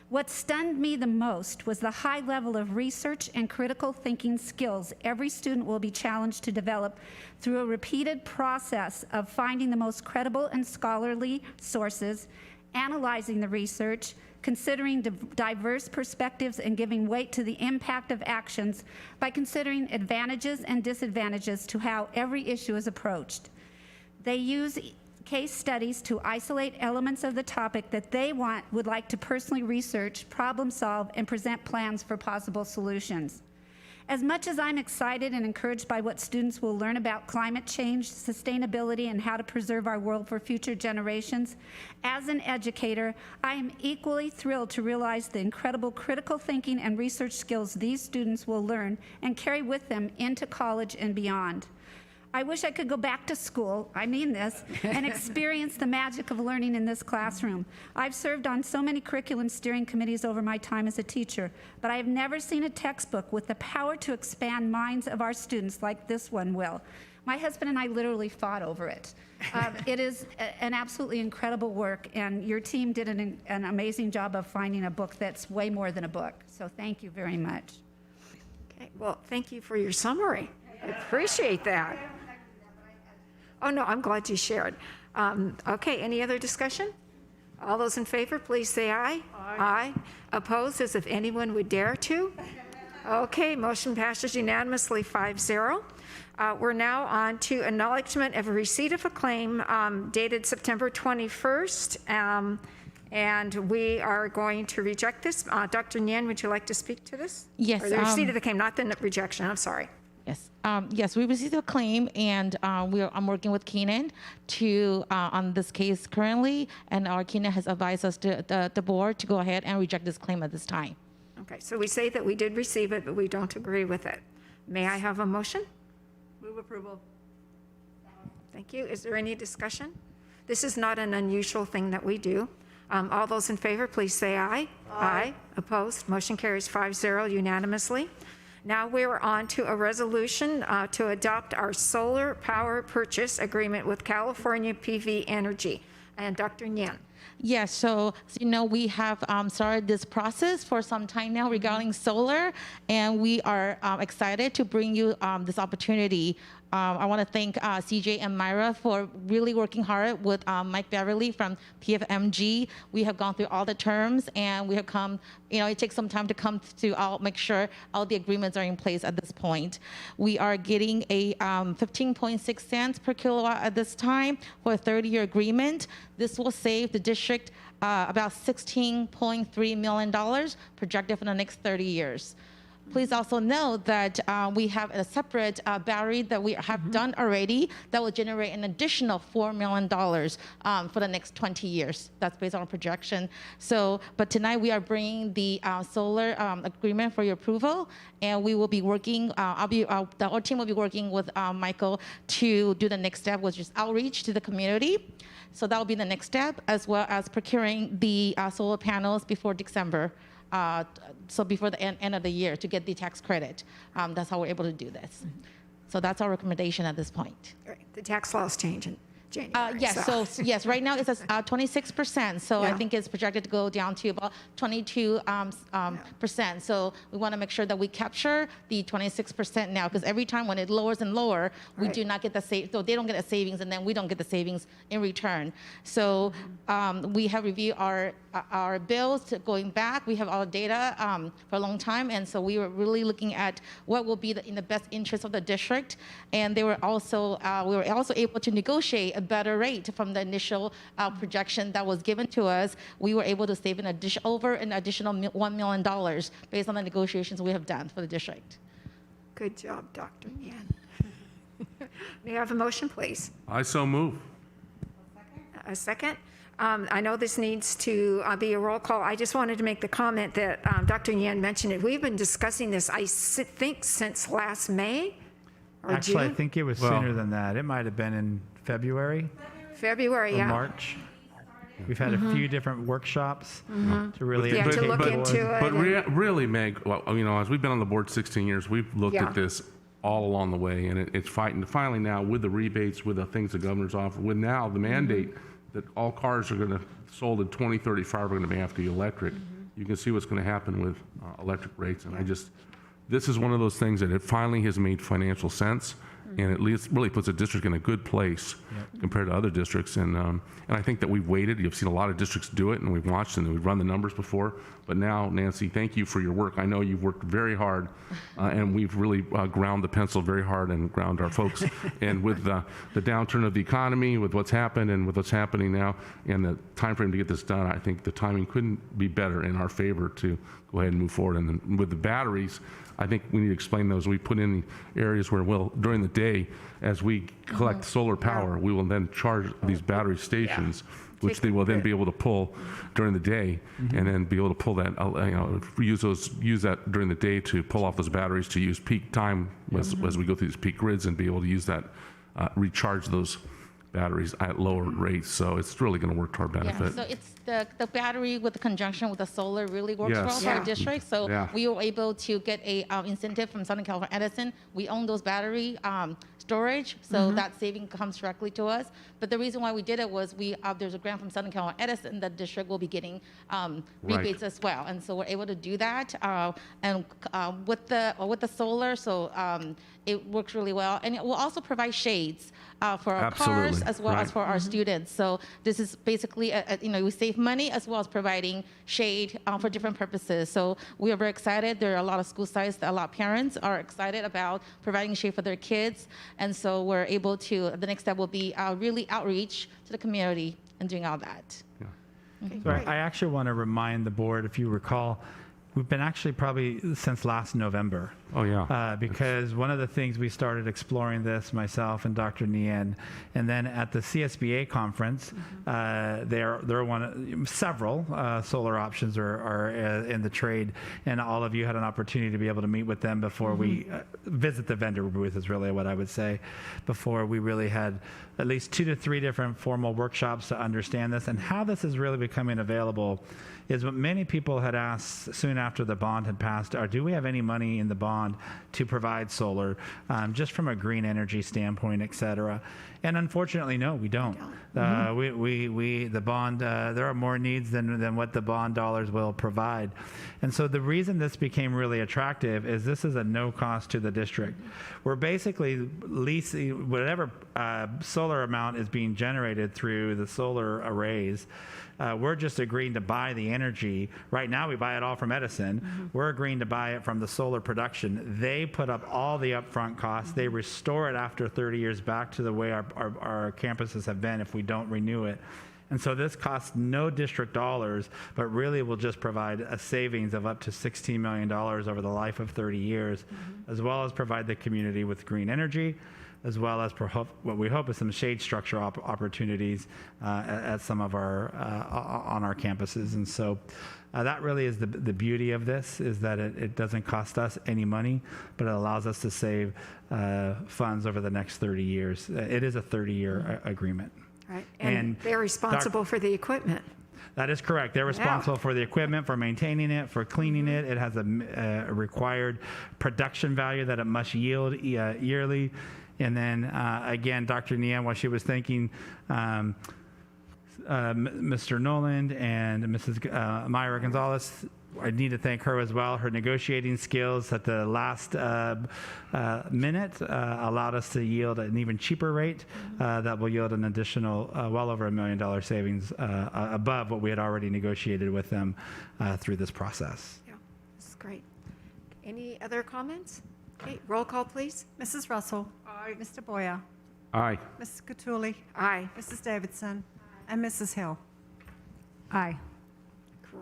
What stunned me the most was the high level of research and critical thinking skills every student will be challenged to develop through a repeated process of finding the most credible and scholarly sources, analyzing the research, considering diverse perspectives, and giving weight to the impact of actions by considering advantages and disadvantages to how every issue is approached. They use case studies to isolate elements of the topic that they would like to personally research, problem solve, and present plans for possible solutions. As much as I'm excited and encouraged by what students will learn about climate change, sustainability, and how to preserve our world for future generations, as an educator, I am equally thrilled to realize the incredible critical thinking and research skills these students will learn and carry with them into college and beyond. I wish I could go back to school, I mean this, and experience the magic of learning in this classroom. I've served on so many curriculum steering committees over my time as a teacher, but I have never seen a textbook with the power to expand minds of our students like this one will. My husband and I literally fought over it. It is an absolutely incredible work, and your team did an amazing job of finding a book that's way more than a book. So thank you very much. Okay, well, thank you for your summary. I appreciate that. Oh, no, I'm glad you shared. Okay, any other discussion? All those in favor, please say aye. Aye. Opposed, as if anyone would dare to? Okay, motion passes unanimously 5-0. We're now on to acknowledgement of a receipt of a claim dated September 21st, and we are going to reject this. Dr. Nyan, would you like to speak to this? Yes, Or the receipt of the claim, not the rejection, I'm sorry. Yes. Yes, we received a claim, and I'm working with Keenan to on this case currently, and our Keenan has advised us to the board to go ahead and reject this claim at this time. Okay, so we say that we did receive it, but we don't agree with it. May I have a motion? Move approval. Thank you. Is there any discussion? This is not an unusual thing that we do. All those in favor, please say aye. Aye. Opposed? Motion carries 5-0 unanimously. Now we're on to a resolution to adopt our solar power purchase agreement with California PV Energy. And Dr. Nyan. Yes, so you know, we have started this process for some time now regarding solar, and we are excited to bring you this opportunity. I want to thank CJ and Myra for really working hard with Mike Beverly from PFMG. We have gone through all the terms, and we have come, you know, it takes some time to come to make sure all the agreements are in place at this point. We are getting a 15.6 cents per kilowatt at this time for a 30-year agreement. This will save the district about $16.3 million projected for the next 30 years. Please also know that we have a separate battery that we have done already that will generate an additional $4 million for the next 20 years. That's based on a projection. So, but tonight we are bringing the solar agreement for your approval, and we will be working, our team will be working with Michael to do the next step, which is outreach to the community. So that will be the next step, as well as procuring the solar panels before December. So before the end of the year to get the tax credit. That's how we're able to do this. So that's our recommendation at this point. All right, the tax law is changing. January. Yes, so yes, right now it's at 26%. So Yeah. I think it's projected to go down to about 22%. So we want to make sure that we capture the 26% now, because every time when it lowers and lower, we Right. do not get the so they don't get a savings, and then we don't get the savings in return. So we have reviewed our bills going back. We have all the data for a long time, and so we were really looking at what will be in the best interest of the district. And they were also we were also able to negotiate a better rate from the initial projection that was given to us. We were able to save over an additional $1 million based on the negotiations we have done for the district. Good job, Dr. Nyan. May I have a motion, please? I so move. A second? I know this needs to be a roll call. I just wanted to make the comment that Dr. Nyan mentioned it. We've been discussing this, I think, since last May or Actually, June? I think it was Well- sooner than that. It might have been in February February, or yeah. March. We've had a few different workshops to really Yeah, to educate look the into board. it. But and- really, Meg, well, you know, as we've been on the board 16 years, we've looked Yeah. at this all along the way, and it's fighting. Finally now, with the rebates, with the things the governor's offer, with now the mandate that all cars are going to sold in 2035 are going to have to be electric. You can see what's going to happen with electric rates, and this is one of those things that it finally has made financial sense, and at least really puts a district in a good place compared to other districts. And I think that we've waited. You've seen a lot of districts do it, and we've watched and we've run the numbers before. But now, Nancy, thank you for your work. I know you've worked very hard, and we've really ground the pencil very hard and ground our folks. And with the downturn of the economy, with what's happened and with what's happening now, and the time frame to get this done, I think the timing couldn't be better in our favor to go ahead and move forward. And then with the batteries, I think we need to explain those. We put in the areas where, well, during the day, as we collect solar power, we will then charge these battery stations, which they will then be able to pull during the day, and then be able to pull that, use that during the day to pull off those batteries to use peak time as we go through these peak grids, and be able to use that, recharge those batteries at lower rates. So it's really going to work to our Yeah, benefit. so it's the battery with the conjunction with the solar really works well Yes. for our Yeah. district. So Yeah. we were able to get a incentive from Southern California Edison. We own those battery storage, so that saving comes directly to us. But the reason why we did it was there's a grant from Southern California Edison that district will be getting rebates as well, and so we're able to do that. And with the solar, so it works really well, and it will also provide shades for our cars Absolutely. as well as Right. for our students. So this is basically, we save money as well as providing shade for different purposes. So we are very excited. There are a lot of school sites, a lot of parents are excited about providing shade for their kids. And so we're able to, the next step will be really outreach to the community and doing all that. Okay, So great. I actually want to remind the board, if you recall, we've been actually probably since last November. Oh, yeah. Because one of the things we started exploring this, myself and Dr. Nien, and then at the CSBA conference, several solar options are in the trade, and all of you had an opportunity to be able to meet with them before we visit the vendor booth, is really what I would say, before we really had at least 2 to 3 different formal workshops to understand this. And how this is really becoming available is what many people had asked soon after the bond had passed, do we have any money in the bond to provide solar, just from a green energy standpoint, et cetera? And unfortunately, no, we don't. The bond, there are more needs than what the bond dollars will provide. And so the reason this became really attractive is this is a no cost to the district. We're basically leasing whatever solar amount is being generated through the solar arrays. We're just agreeing to buy the energy. Right now, we buy it all from Edison. We're agreeing to buy it from the solar production. They put up all the upfront costs. They restore it after 30 years back to the way our campuses have been if we don't renew it. And so this costs no district dollars, but really will just provide a savings of up to $16 million over the life of 30 years, as well as provide the community with green energy, as well as what we hope is some shade structure opportunities at some of our on our campuses. And so that really is the beauty of this, is that it doesn't cost us any money, but it allows us to save funds over the next 30 years. It is a 30-year agreement. Right. And they're responsible for the equipment. That is correct. They're responsible for the equipment, for maintaining it, for cleaning it. It has a required production value that it must yield yearly. And then again, Dr. Nien, while she was thanking Mr. Noland and Mrs. Myra Gonzalez, I need to thank her as well. Her negotiating skills at the last minute allowed us to yield an even cheaper rate that will yield an additional well over $1 million savings above what we had already negotiated with them through this process. Yeah, this is great. Any other comments? Okay, roll call, please. Mrs. Russell. Aye. Mr. Boyer. Aye. Mrs. Cattouli. Aye. Mrs. Davidson. And Mrs. Hill. Aye.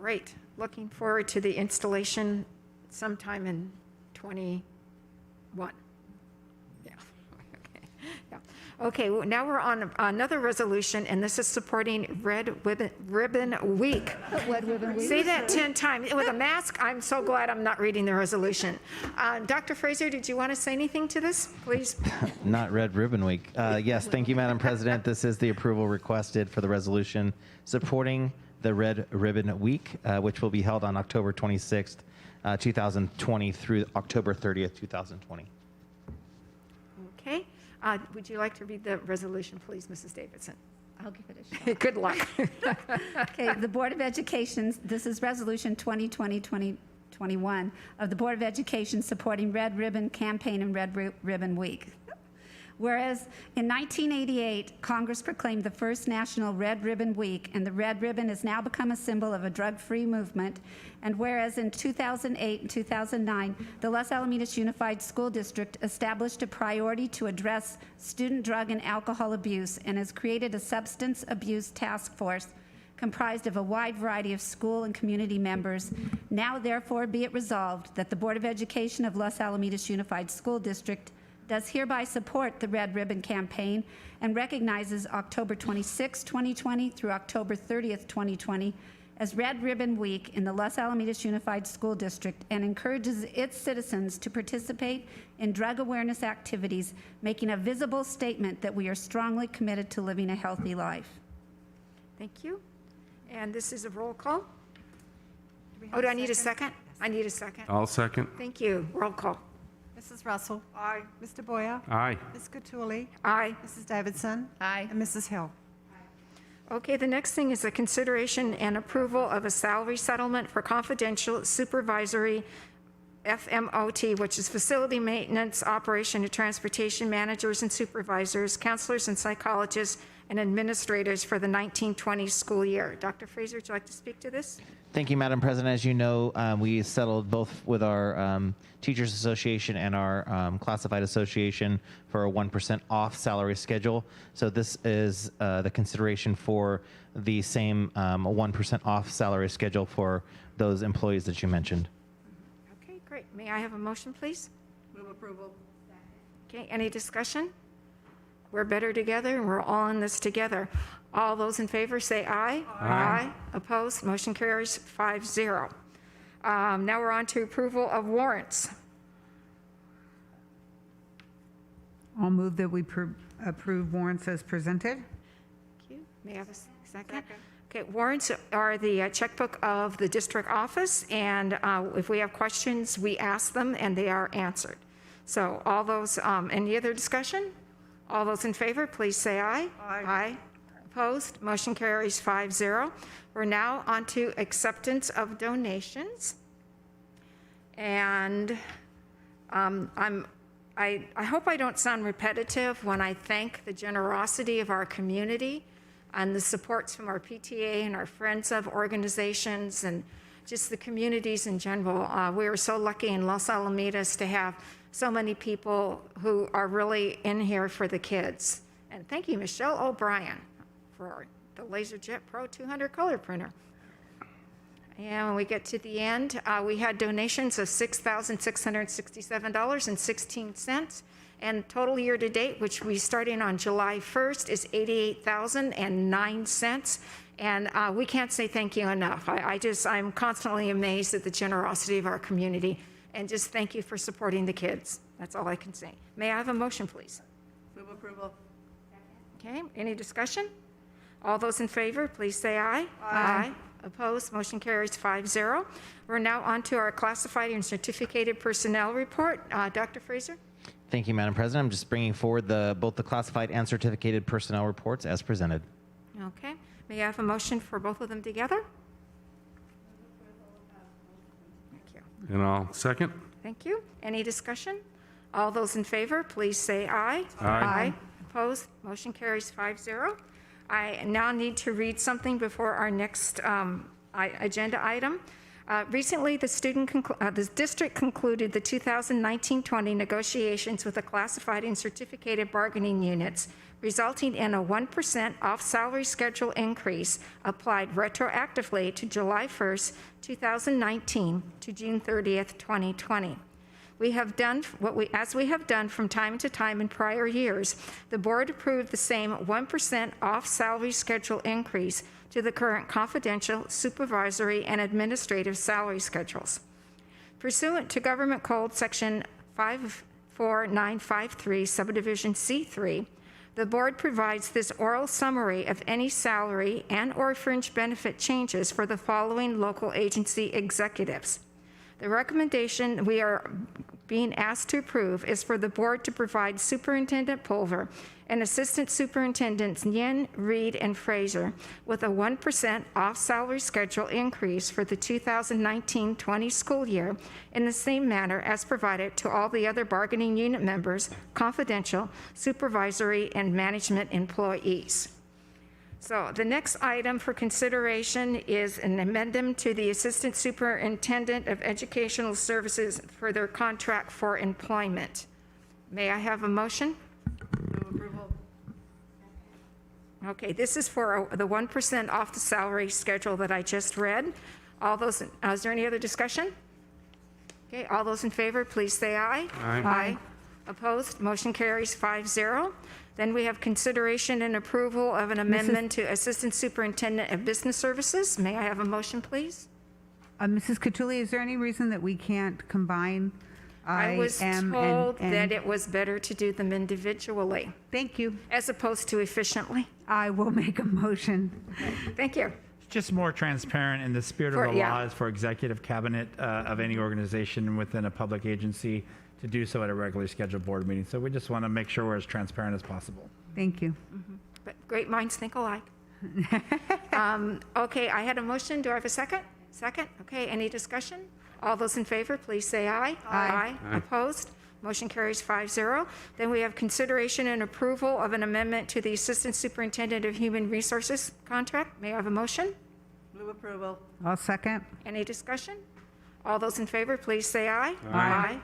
Great. Looking forward to the installation sometime in 21. Yeah. Okay. Yeah. Okay. Well, now we're on another resolution, and this is supporting Red Ribbon Week. Red Ribbon Week. Say that 10 times with a mask. I'm so glad I'm not reading the resolution. Dr. Fraser, did you want to say anything to this, please? Not Red Ribbon Week. Yes, thank you, Madam President. This is the approval requested for the resolution supporting the Red Ribbon Week, which will be held on October 26th, 2020 through October 30th, 2020. Okay. Would you like to read the resolution, please, Mrs. Davidson? I'll give it a shot. Good luck. Okay, the Board of Education, this is Resolution 2020-2021 of the Board of Education supporting Red Ribbon Campaign and Red Ribbon Week. Whereas in 1988, Congress proclaimed the first National Red Ribbon Week, and the red ribbon has now become a symbol of a drug-free movement. And whereas in 2008 and 2009, the Los Alamitos Unified School District established a priority to address student drug and alcohol abuse and has created a substance abuse task force comprised of a wide variety of school and community members. Now, therefore, be it resolved that the Board of Education of Los Alamitos Unified School District does hereby support the Red Ribbon Campaign and recognizes October 26, 2020 through October 30th, 2020 as Red Ribbon Week in the Los Alamitos Unified School District and encourages its citizens to participate in drug awareness activities, making a visible statement that we are strongly committed to living a healthy life. Thank you. And this is a roll call. Oh, do I need a second? I need a second. I'll second. Thank you. Roll call. Mrs. Russell. Aye. Mr. Boyer. Aye. Ms. Cottuli. Aye. Mrs. Davidson. Aye. And Mrs. Hill. Okay, the next thing is a consideration and approval of a salary settlement for confidential supervisory FMOT, which is facility maintenance, operation, and transportation managers and supervisors, counselors and psychologists, and administrators for the 1920 school year. Dr. Fraser, would you like to speak to this? Thank you, Madam President. As you know, we settled both with our Teachers Association and our Classified Association for a 1% off salary schedule. So this is the consideration for the same 1% off salary schedule for those employees that you mentioned. Okay, great. May I have a motion, please? Move approval. Okay, any discussion? We're better together, and we're all in this together. All those in favor say aye. Aye. Opposed? Motion carries 5-0. Now we're on to approval of warrants. I'll move that we approve warrants as presented. Thank you. May I have a second? Okay, warrants are the checkbook of the district office, and if we have questions, we ask them, and they are answered. So all those, any other discussion? All those in favor, please say aye. Aye. Opposed? Motion carries 5-0. We're now on to acceptance of donations. And I hope I don't sound repetitive when I thank the generosity of our community and the supports from our PTA and our Friends of organizations and just the communities in general. We are so lucky in Los Alamitos to have so many people who are really in here for the kids. And thank you, Michelle O'Brien, for the LaserJet Pro 200 color printer. And when we get to the end, we had donations of $6,667.16. And total year to date, which we starting on July 1st, is $88,009. And we can't say thank you enough. I'm constantly amazed at the generosity of our community. And just thank you for supporting the kids. That's all I can say. May I have a motion, please? Move approval. Okay, any discussion? All those in favor, please say aye. Aye. Opposed, motion carries 5-0. We're now on to our classified and certificated personnel report. Dr. Fraser? Thank you, Madam President. I'm just bringing forward both the classified and certificated personnel reports as presented. Okay, may I have a motion for both of them together? Thank you. And I'll second. Thank you. Any discussion? All those in favor, please say aye. Aye. Opposed? Motion carries 5-0. I now need to read something before our next agenda item. Recently, the district concluded the 2019-20 negotiations with the classified and certificated bargaining units, resulting in a 1% off salary schedule increase applied retroactively to July 1st, 2019 to June 30th, 2020. We have done as we have done from time to time in prior years. The board approved the same 1% off salary schedule increase to the current confidential, supervisory, and administrative salary schedules. Pursuant to Government Code Section 54953, Subdivision C3, the board provides this oral summary of any salary and/or fringe benefit changes for the following local agency executives. The recommendation we are being asked to approve is for the board to provide Superintendent Pulver and Assistant Superintendents Yen, Reed, and Fraser with a 1% off salary schedule increase for the 2019-20 school year in the same manner as provided to all the other bargaining unit members, confidential, supervisory, and management employees. So the next item for consideration is an amendment to the Assistant Superintendent of Educational Services for their contract for employment. May I have a motion? Move approval. Okay, this is for the 1% off the salary schedule that I just read. All those, is there any other discussion? Okay, all those in favor, please say aye. Aye. Aye. Opposed? Motion carries 5-0. Then we have consideration and approval of an amendment to Assistant Superintendent of Business Services. May I have a motion, please? Mrs. Cattouli, is there any reason that we can't combine I was M, told and that it was better to do them individually Thank you. as opposed to efficiently. I will make a motion. Thank you. It's just more transparent in the spirit For- of the yeah. laws for executive cabinet of any organization within a public agency to do so at a regularly scheduled board meeting. So we just want to make sure we're as transparent as possible. Thank you. But great minds think alike. Okay, I had a motion. Do I have a second? Second? Okay, any discussion? All those in favor, please say aye. Aye. Opposed? Motion carries 5-0. Then we have consideration and approval of an amendment to the Assistant Superintendent of Human Resources contract. May I have a motion? Move approval. I'll second. Any discussion? All those in favor, please say aye. Aye.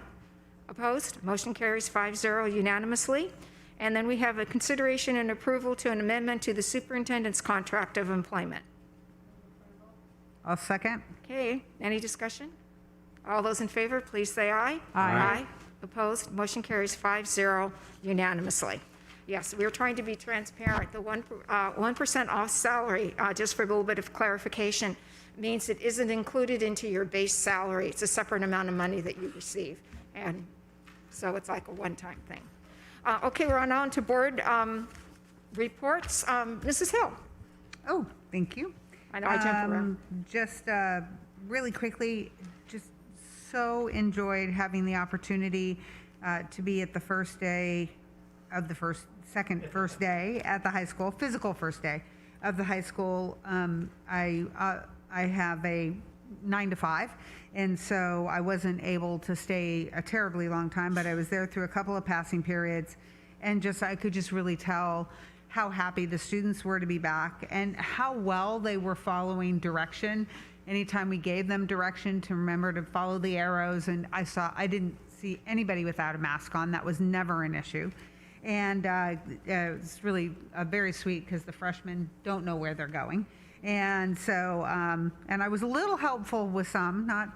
Opposed? Motion carries 5-0 unanimously. And then we have a consideration and approval to an amendment to the superintendent's contract of employment. I'll second. Okay, any discussion? All those in favor, please say aye. Aye. Opposed? Motion carries 5-0 unanimously. Yes, we're trying to be transparent. The 1% off salary, just for a little bit of clarification, means it isn't included into your base salary. It's a separate amount of money that you receive. And so it's like a one-time thing. Okay, we're on to board reports. Mrs. Hill. Oh, thank you. I know I jumped around. Just really quickly, just so enjoyed having the opportunity to be at the first day of the first day at the high school, physical first day of the high school. I have a 9 to 5, and so I wasn't able to stay a terribly long time, but I was there through a couple of passing periods, and I could just really tell how happy the students were to be back and how well they were following direction. Anytime we gave them direction to remember to follow the arrows, and I didn't see anybody without a mask on. That was never an issue. And it's really very sweet because the freshmen don't know where they're going. And so, and I was a little helpful with some, not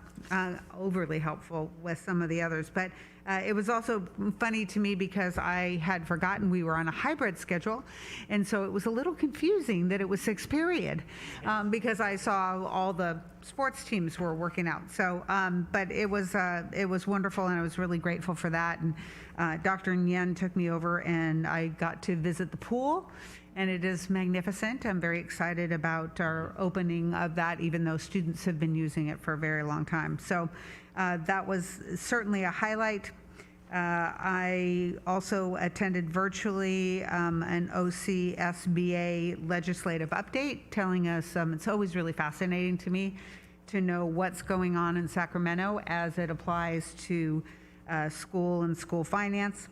overly helpful with some of the others, but it was also funny to me because I had forgotten we were on a hybrid schedule, and so it was a little confusing that it was 6th period because I saw all the sports teams were working out. So, but it was wonderful, and I was really grateful for that. And Dr. Nguyen took me over, and I got to visit the pool. And it is magnificent. I'm very excited about our opening of that, even though students have been using it for a very long time. So that was certainly a highlight. I also attended virtually an OCSBA legislative update telling us it's always really fascinating to me to know what's going on in Sacramento as it applies to school and school finance.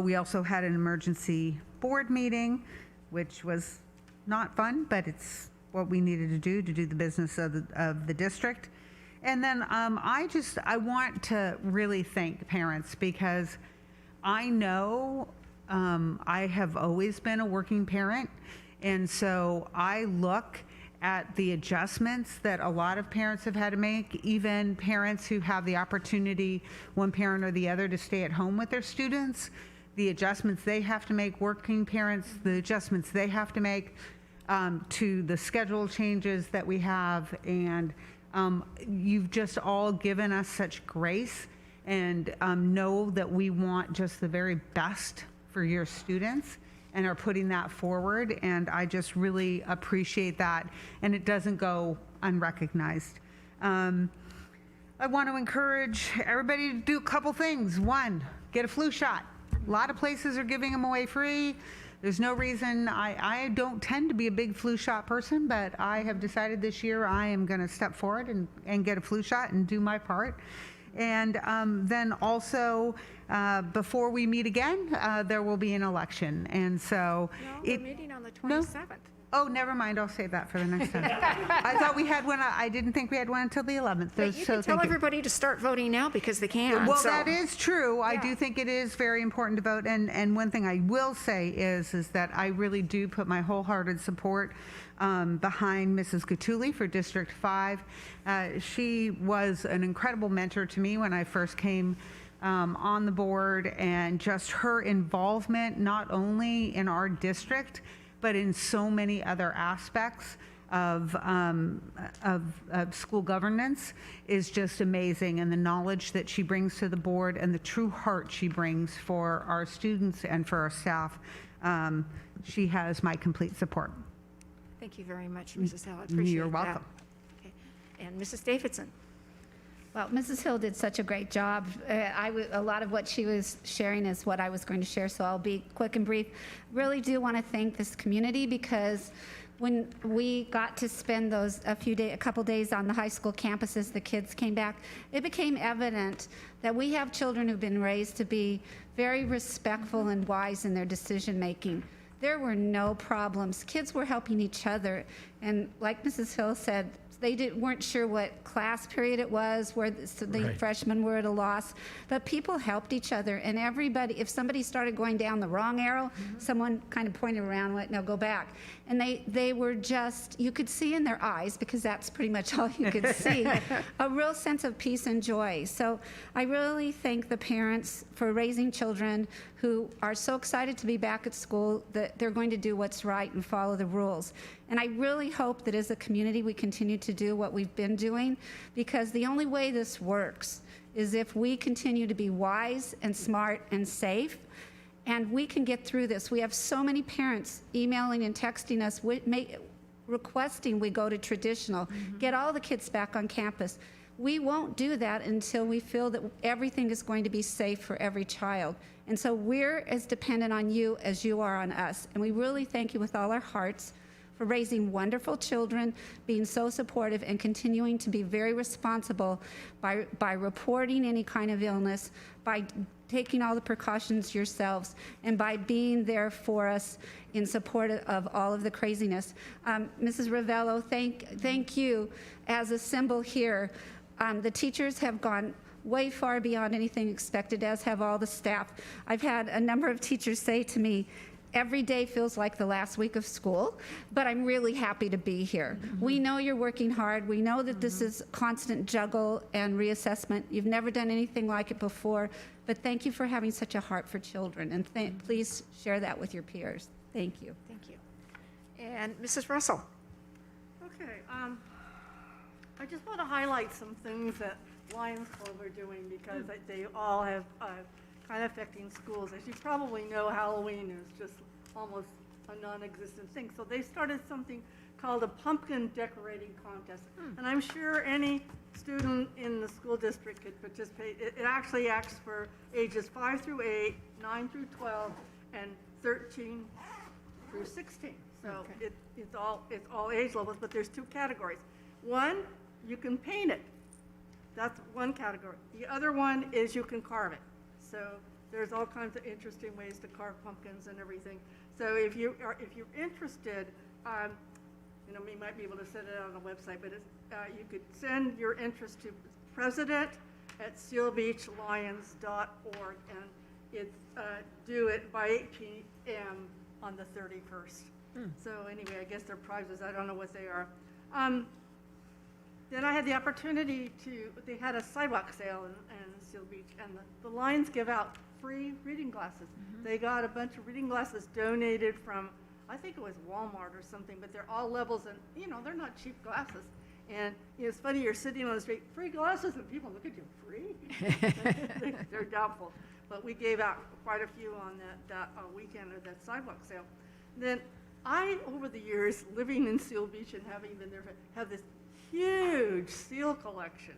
We also had an emergency board meeting, which was not fun, but it's what we needed to do the business of the district. And then I want to really thank parents because I know I have always been a working parent, and so I look at the adjustments that a lot of parents have had to make, even parents who have the opportunity, one parent or the other, to stay at home with their students. The adjustments they have to make, working parents, the adjustments they have to make to the schedule changes that we have. And you've just all given us such grace, and know that we want just the very best for your students and are putting that forward. And I just really appreciate that. And it doesn't go unrecognized. I want to encourage everybody to do a couple things. One, get a flu shot. A lot of places are giving them away free. There's no reason. I don't tend to be a big flu shot person, but I have decided this year I am going to step forward and get a flu shot and do my part. And then also, before we meet again, there will be an election. And so We're meeting on the 27th. Oh, never mind. I'll save that for the next time. I thought we had one. I didn't think we had one until the 11th. But you can tell everybody to start voting now because they can. Well, so. that is true. I do think it is very important to vote. And one thing I will say is that I really do put my wholehearted support behind Mrs. Cattouli for District 5. She was an incredible mentor to me when I first came on the board, and just her involvement not only in our district, but in so many other aspects of school governance is just amazing. And the knowledge that she brings to the board and the true heart she brings for our students and for our staff, she has my complete support. Thank you very much, Mrs. Hill. I appreciate that. You're welcome. Okay. And Mrs. Davidson. Well, Mrs. Hill did such a great job. A lot of what she was sharing is what I was going to share, so I'll be quick and brief. Really do want to thank this community, because when we got to spend a couple days on the high school campuses, the kids came back, it became evident that we have children who've been raised to be very respectful and wise in their decision making. There were no problems. Kids were helping each other, and like Mrs. Hill said, they weren't sure what class period it was, where the freshmen were at a loss, but people helped each other, and everybody, if somebody started going down the wrong arrow, someone kind of pointed around and went, no, go back. And they were just, you could see in their eyes, because that's pretty much all you could see, a real sense of peace and joy. So I really thank the parents for raising children who are so excited to be back at school that they're going to do what's right and follow the rules. And I really hope that as a community we continue to do what we've been doing, because the only way this works is if we continue to be wise and smart and safe, and we can get through this. We have so many parents emailing and texting us requesting we go to traditional, get all the kids back on campus. We won't do that until we feel that everything is going to be safe for every child. And so we're as dependent on you as you are on us. And we really thank you with all our hearts for raising wonderful children, being so supportive, and continuing to be very responsible by reporting any kind of illness, by taking all the precautions yourselves, and by being there for us in support of all of the craziness. Mrs. Ravello, thank you as a symbol here. The teachers have gone way far beyond anything expected, as have all the staff. I've had a number of teachers say to me, every day feels like the last week of school, but I'm really happy to be here. We know you're working hard. We know that this is constant juggle and reassessment. You've never done anything like it before, but thank you for having such a heart for children, and please share that with your peers. Thank you. Thank you. And Mrs. Russell. Okay, I just want to highlight some things that Lions Club are doing, because they all have kind of affecting schools. As you probably know, Halloween is just almost a non-existent thing. So they started something called a pumpkin decorating contest. And I'm sure any student in the school district could participate. It actually asks for ages 5 through 8, 9 through 12, and 13 through 16. So it's all age levels, but there's 2 categories. One, you can paint it. That's one category. The other one is you can carve it. So there's all kinds of interesting ways to carve pumpkins and everything. So if you're interested, we might be able to send it out on the website, but you could send your interest to president@sealbeachlions.org, and it's due it by 8 p.m. on the 31st. So anyway, I guess they're prizes. I don't know what they are. Then I had the opportunity they had a sidewalk sale in Seal Beach, and the Lions give out free reading glasses. They got a bunch of reading glasses donated from, I think it was Walmart or something, but they're all levels, and they're not cheap glasses. And it's funny, you're sitting on the street, free glasses, and people look at you, free? They're doubtful. But we gave out quite a few on that weekend of that sidewalk sale. Then over the years, living in Seal Beach and having been there, have this huge seal collection,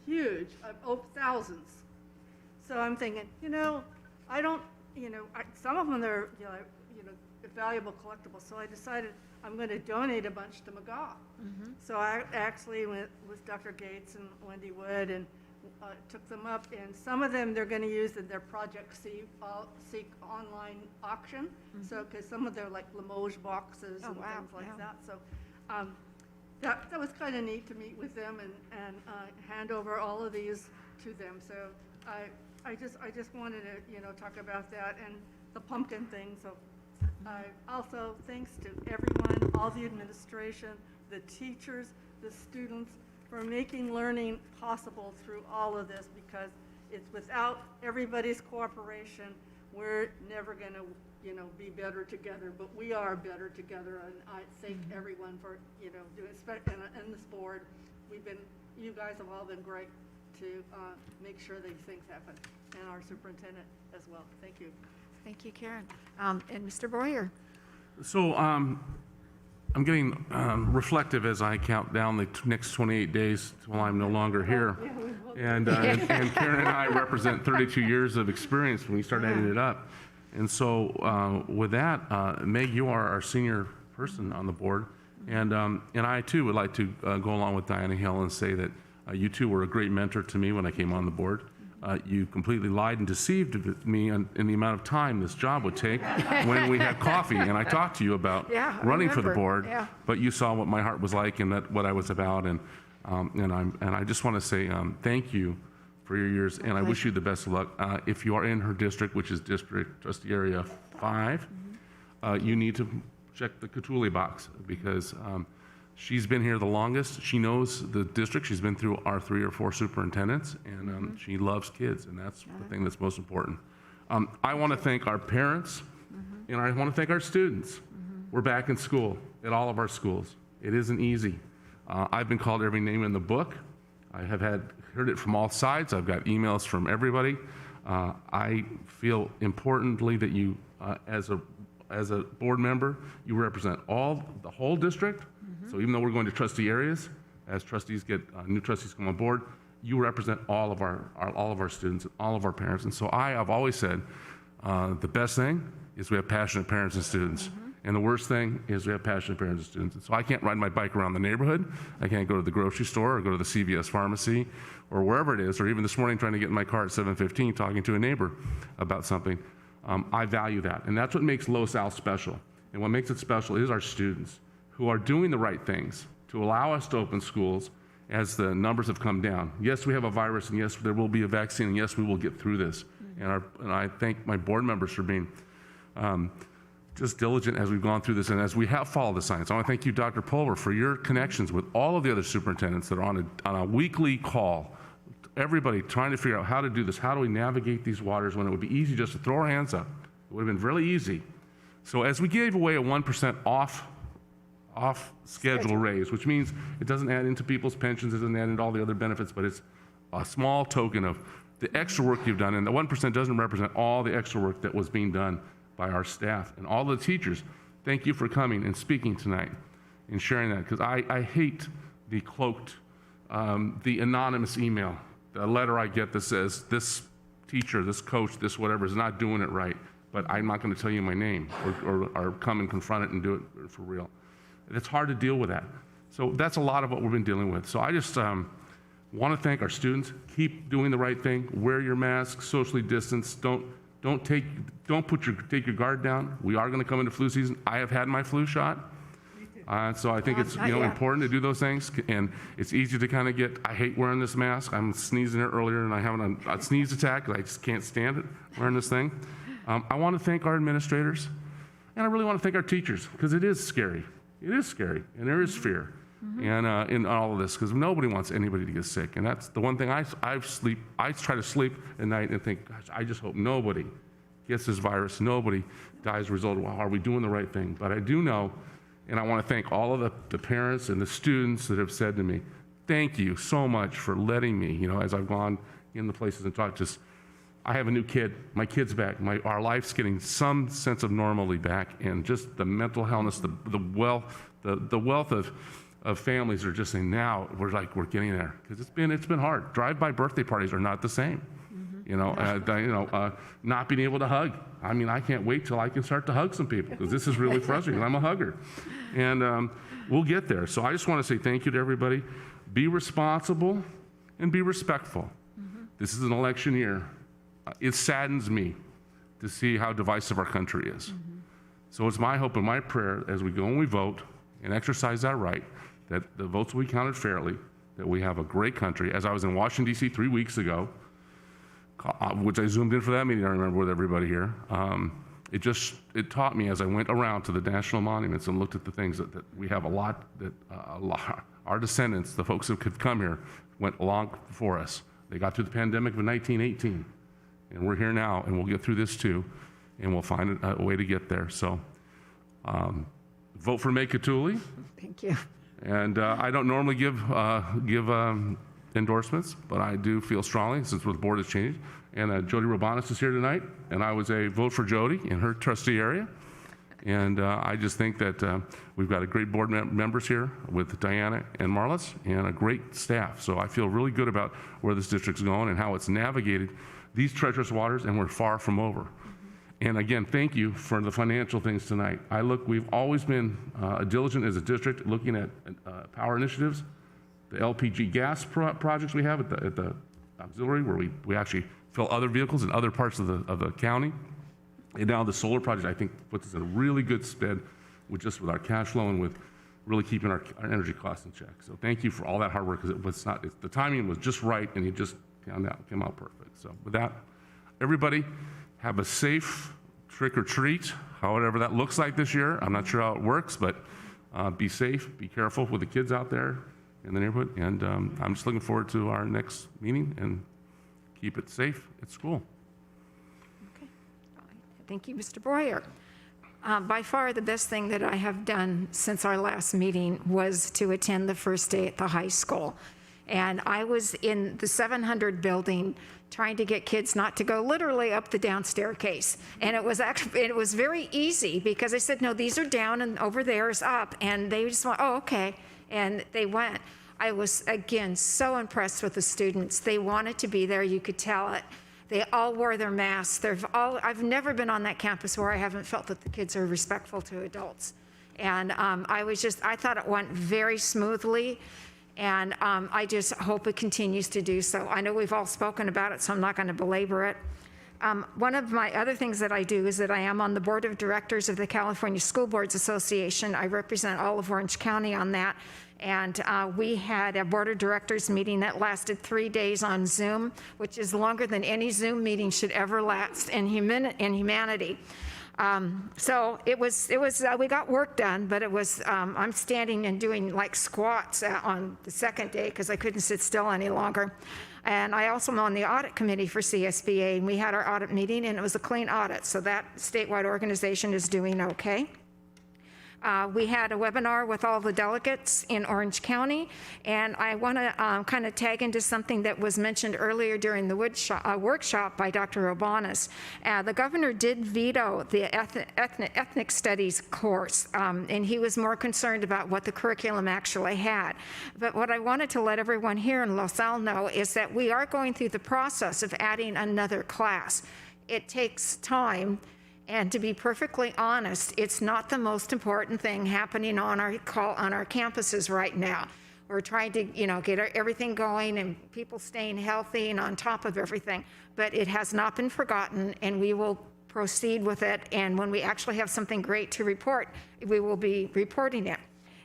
huge, thousands. So I'm thinking, I don't, some of them are, valuable collectibles. So I decided I'm going to donate a bunch to McGaw. So I actually went with Dr. Gates and Wendy Wood and took them up, and some of them they're going to use in their Project Seek online auction. So because some of their like Limoges boxes and things like that. So. That was kind of neat to meet with them and hand over all of these to them. So I just wanted to talk about that and the pumpkin thing. So also thanks to everyone, all the administration, the teachers, the students, for making learning possible through all of this, because it's without everybody's cooperation, we're never going to, be better together, but we are better together. And I thank everyone for, doing, and this board, you guys have all been great to make sure these things happen, and our superintendent as well. Thank you. Thank you, Karen. And Mr. Boyer? So I'm getting reflective as I count down the next 28 days till I'm no longer here. And Karen and I represent 32 years of experience when we start adding it up. And so with that, Meg, you are our senior person on the board. And I too would like to go along with Diana Hill and say that you two were a great mentor to me when I came on the board. You completely lied and deceived me in the amount of time this job would take when we had coffee. And I talked to you about running for the board, but you saw what my heart was like and what I was about. And I just want to say thank you for your years, and I wish you the best of luck. If you are in her district, which is District Trustee Area 5, you need to check the Catuli box because she's been here the longest. She knows the district. She's been through our 3 or 4 superintendents, and she loves kids, and that's the thing that's most important. I want to thank our parents, and I want to thank our students. We're back in school at all of our schools. It isn't easy. I've been called every name in the book. I have heard it from all sides. I've got emails from everybody. I feel importantly that you, as a board member, you represent the whole district. So even though we're going to trustee areas, as trustees get new trustees come on board, you represent all of our students, all of our parents. And so I have always said the best thing is we have passionate parents and students. And the worst thing is we have passionate parents and students. And so I can't ride my bike around the neighborhood. I can't go to the grocery store or go to the CVS pharmacy or wherever it is, or even this morning trying to get in my car at 7:15 talking to a neighbor about something. I value that. And that's what makes Los Al special. And what makes it special is our students who are doing the right things to allow us to open schools as the numbers have come down. Yes, we have a virus, and yes, there will be a vaccine, and yes, we will get through this. And I thank my board members for being just diligent as we've gone through this and as we have followed the science. I want to thank you, Dr. Pulver, for your connections with all of the other superintendents that are on a weekly call. Everybody trying to figure out how to do this. How do we navigate these waters when it would be easy just to throw our hands up? It would have been really easy. So as we gave away a 1% off schedule raise, which means it doesn't add into people's pensions, it doesn't add into all the other benefits, but it's a small token of the extra work you've done. And the 1% doesn't represent all the extra work that was being done by our staff and all the teachers. Thank you for coming and speaking tonight and sharing that, because I hate the cloaked, the anonymous email, the letter I get that says this teacher, this coach, this whatever is not doing it right, but I'm not going to tell you my name or come and confront it and do it for real. It's hard to deal with that. So that's a lot of what we've been dealing with. So I just want to thank our students. Keep doing the right thing. Wear your mask, socially distance. Don't take your guard down. We are going to come into flu season. I have had my flu shot. So I think it's important to do those things. And it's easy to kind of I hate wearing this mask. I'm sneezing it earlier and I have a sneeze attack. I just can't stand it wearing this thing. I want to thank our administrators. And I really want to thank our teachers, because it is scary. It is scary, and there is fear and in all of this, because nobody wants anybody to get sick. And that's the one thing I try to sleep at night and think, gosh, I just hope nobody gets this virus, nobody dies as a result of, well, are we doing the right thing? But I do know, and I want to thank all of the parents and the students that have said to me, thank you so much for letting me, as I've gone in the places and talked, I have a new kid. My kid's back. Our life's getting some sense of normality back, and just the mental health, the wealth of families are just saying now we're getting there, because it's been hard. Drive-by birthday parties are not the same. Not being able to hug. I mean, I can't wait till I can start to hug some people, because this is really frustrating. I'm a hugger, and we'll get there. So I just want to say thank you to everybody. Be responsible and be respectful. This is an election year. It saddens me to see how divisive our country is. So it's my hope and my prayer as we go and we vote and exercise that right, that the votes will be counted fairly, that we have a great country. As I was in Washington, D.C. 3 weeks ago, which I zoomed in for that meeting, I remember with everybody here, it taught me as I went around to the national monuments and looked at the things that we have a lot, our descendants, the folks who could come here, went along before us. They got through the pandemic of 1918, and we're here now, and we'll get through this too, and we'll find a way to get there. So vote for May Catuli. Thank you. And I don't normally give endorsements, but I do feel strongly since the board has changed. And Jody Robanis is here tonight, and I was a vote for Jody in her trustee area. And I just think that we've got a great board members here with Diana and Marlis and a great staff. So I feel really good about where this district's going and how it's navigated these treacherous waters, and we're far from over. And again, thank you for the financial things tonight. We've always been diligent as a district looking at power initiatives, the LPG gas projects we have at the auxiliary, where we actually fill other vehicles in other parts of the county. And now the solar project, I think, puts us in a really good stead with our cash flow and with really keeping our energy costs in check. So thank you for all that hard work, because the timing was just right, and it just came out perfect. So with that, everybody, have a safe trick or treat, however that looks like this year. I'm not sure how it works, but be safe, be careful with the kids out there in the neighborhood. And I'm just looking forward to our next meeting, and keep it safe at school. Okay. Thank you, Mr. Boyer. By far the best thing that I have done since our last meeting was to attend the first day at the high school. And I was in the 700 building trying to get kids not to go literally up the down staircase. And it was very easy, because I said, no, these are down and over there is up. And they just went, oh, okay. And they went. I was, again, so impressed with the students. They wanted to be there. You could tell it. They all wore their masks. I've never been on that campus where I haven't felt that the kids are respectful to adults. And I thought it went very smoothly. And I just hope it continues to do so. I know we've all spoken about it, so I'm not going to belabor it. One of my other things that I do is that I am on the board of directors of the California School Boards Association. I represent all of Orange County on that. And we had a board of directors meeting that lasted 3 days on Zoom, which is longer than any Zoom meeting should ever last in humanity. So it was we got work done, but it was, I'm standing and doing like squats on the second day because I couldn't sit still any longer. And I also am on the audit committee for CSBA, and we had our audit meeting, and it was a clean audit. So that statewide organization is doing okay. We had a webinar with all the delegates in Orange County, and I want to kind of tag into something that was mentioned earlier during the workshop by Dr. Robanis. The governor did veto the ethnic studies course, and he was more concerned about what the curriculum actually had. But what I wanted to let everyone here in LaSalle know is that we are going through the process of adding another class. It takes time. And to be perfectly honest, it's not the most important thing happening on our campuses right now. We're trying to, get everything going and people staying healthy and on top of everything. But it has not been forgotten, and we will proceed with it. And when we actually have something great to report, we will be reporting it.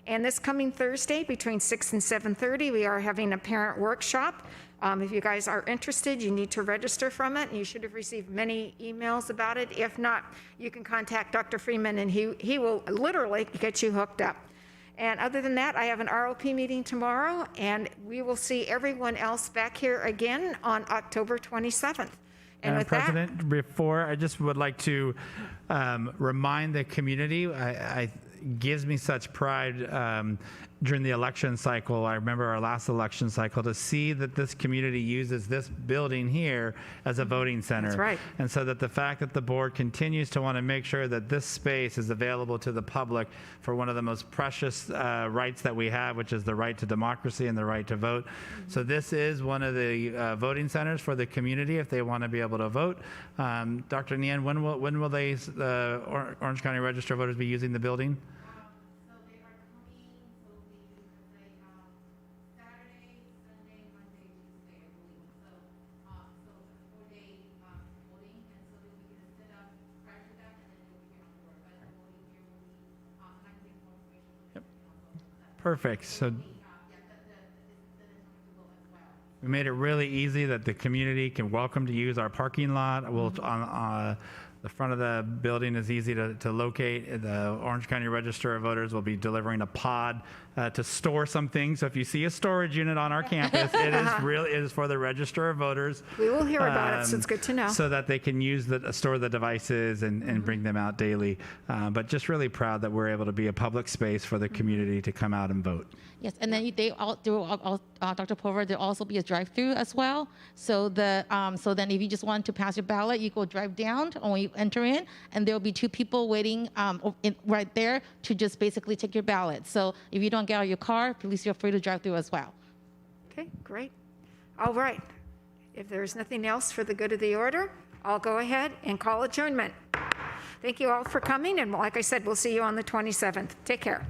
And this coming Thursday between 6 and 7:30, we are having a parent workshop. If you guys are interested, you need to register from it, and you should have received many emails about it. If not, you can contact Dr. Freeman, and he will literally get you hooked up. And other than that, I have an ROP meeting tomorrow, and we will see everyone else back here again on October 27th. And with President, before, I just would like to remind the community, it gives me such pride during the election cycle. I remember our last election cycle to see that this community uses this building here as a voting center. That's right. And so that the fact that the board continues to want to make sure that this space is available to the public for one of the most precious rights that we have, which is the right to democracy and the right to vote. So this is one of the voting centers for the community if they want to be able to vote. Dr. Nian, when will they, Orange County Register of Voters, be using the building? Perfect. So we made it really easy that the community can welcome to use our parking lot. We'll The front of the building is easy to locate. The Orange County Register of Voters will be delivering a pod to store some things. So if you see a storage unit on our campus, it is for the Register of Voters. We will hear about it, so it's good to know. So that they can store the devices and bring them out daily. But just really proud that we're able to be a public space for the community to come out and vote. Yes, and then Dr. Pulver, there'll also be a drive-through as well. So so then if you just want to pass your ballot, you go drive down when you enter in, and there'll be 2 people waiting right there to just basically take your ballot. So if you don't get out of your car, please feel free to drive through as well. Okay, great. All right. If there's nothing else for the good of the order, I'll go ahead and call adjournment. Thank you all for coming, and like I said, we'll see you on the 27th. Take care.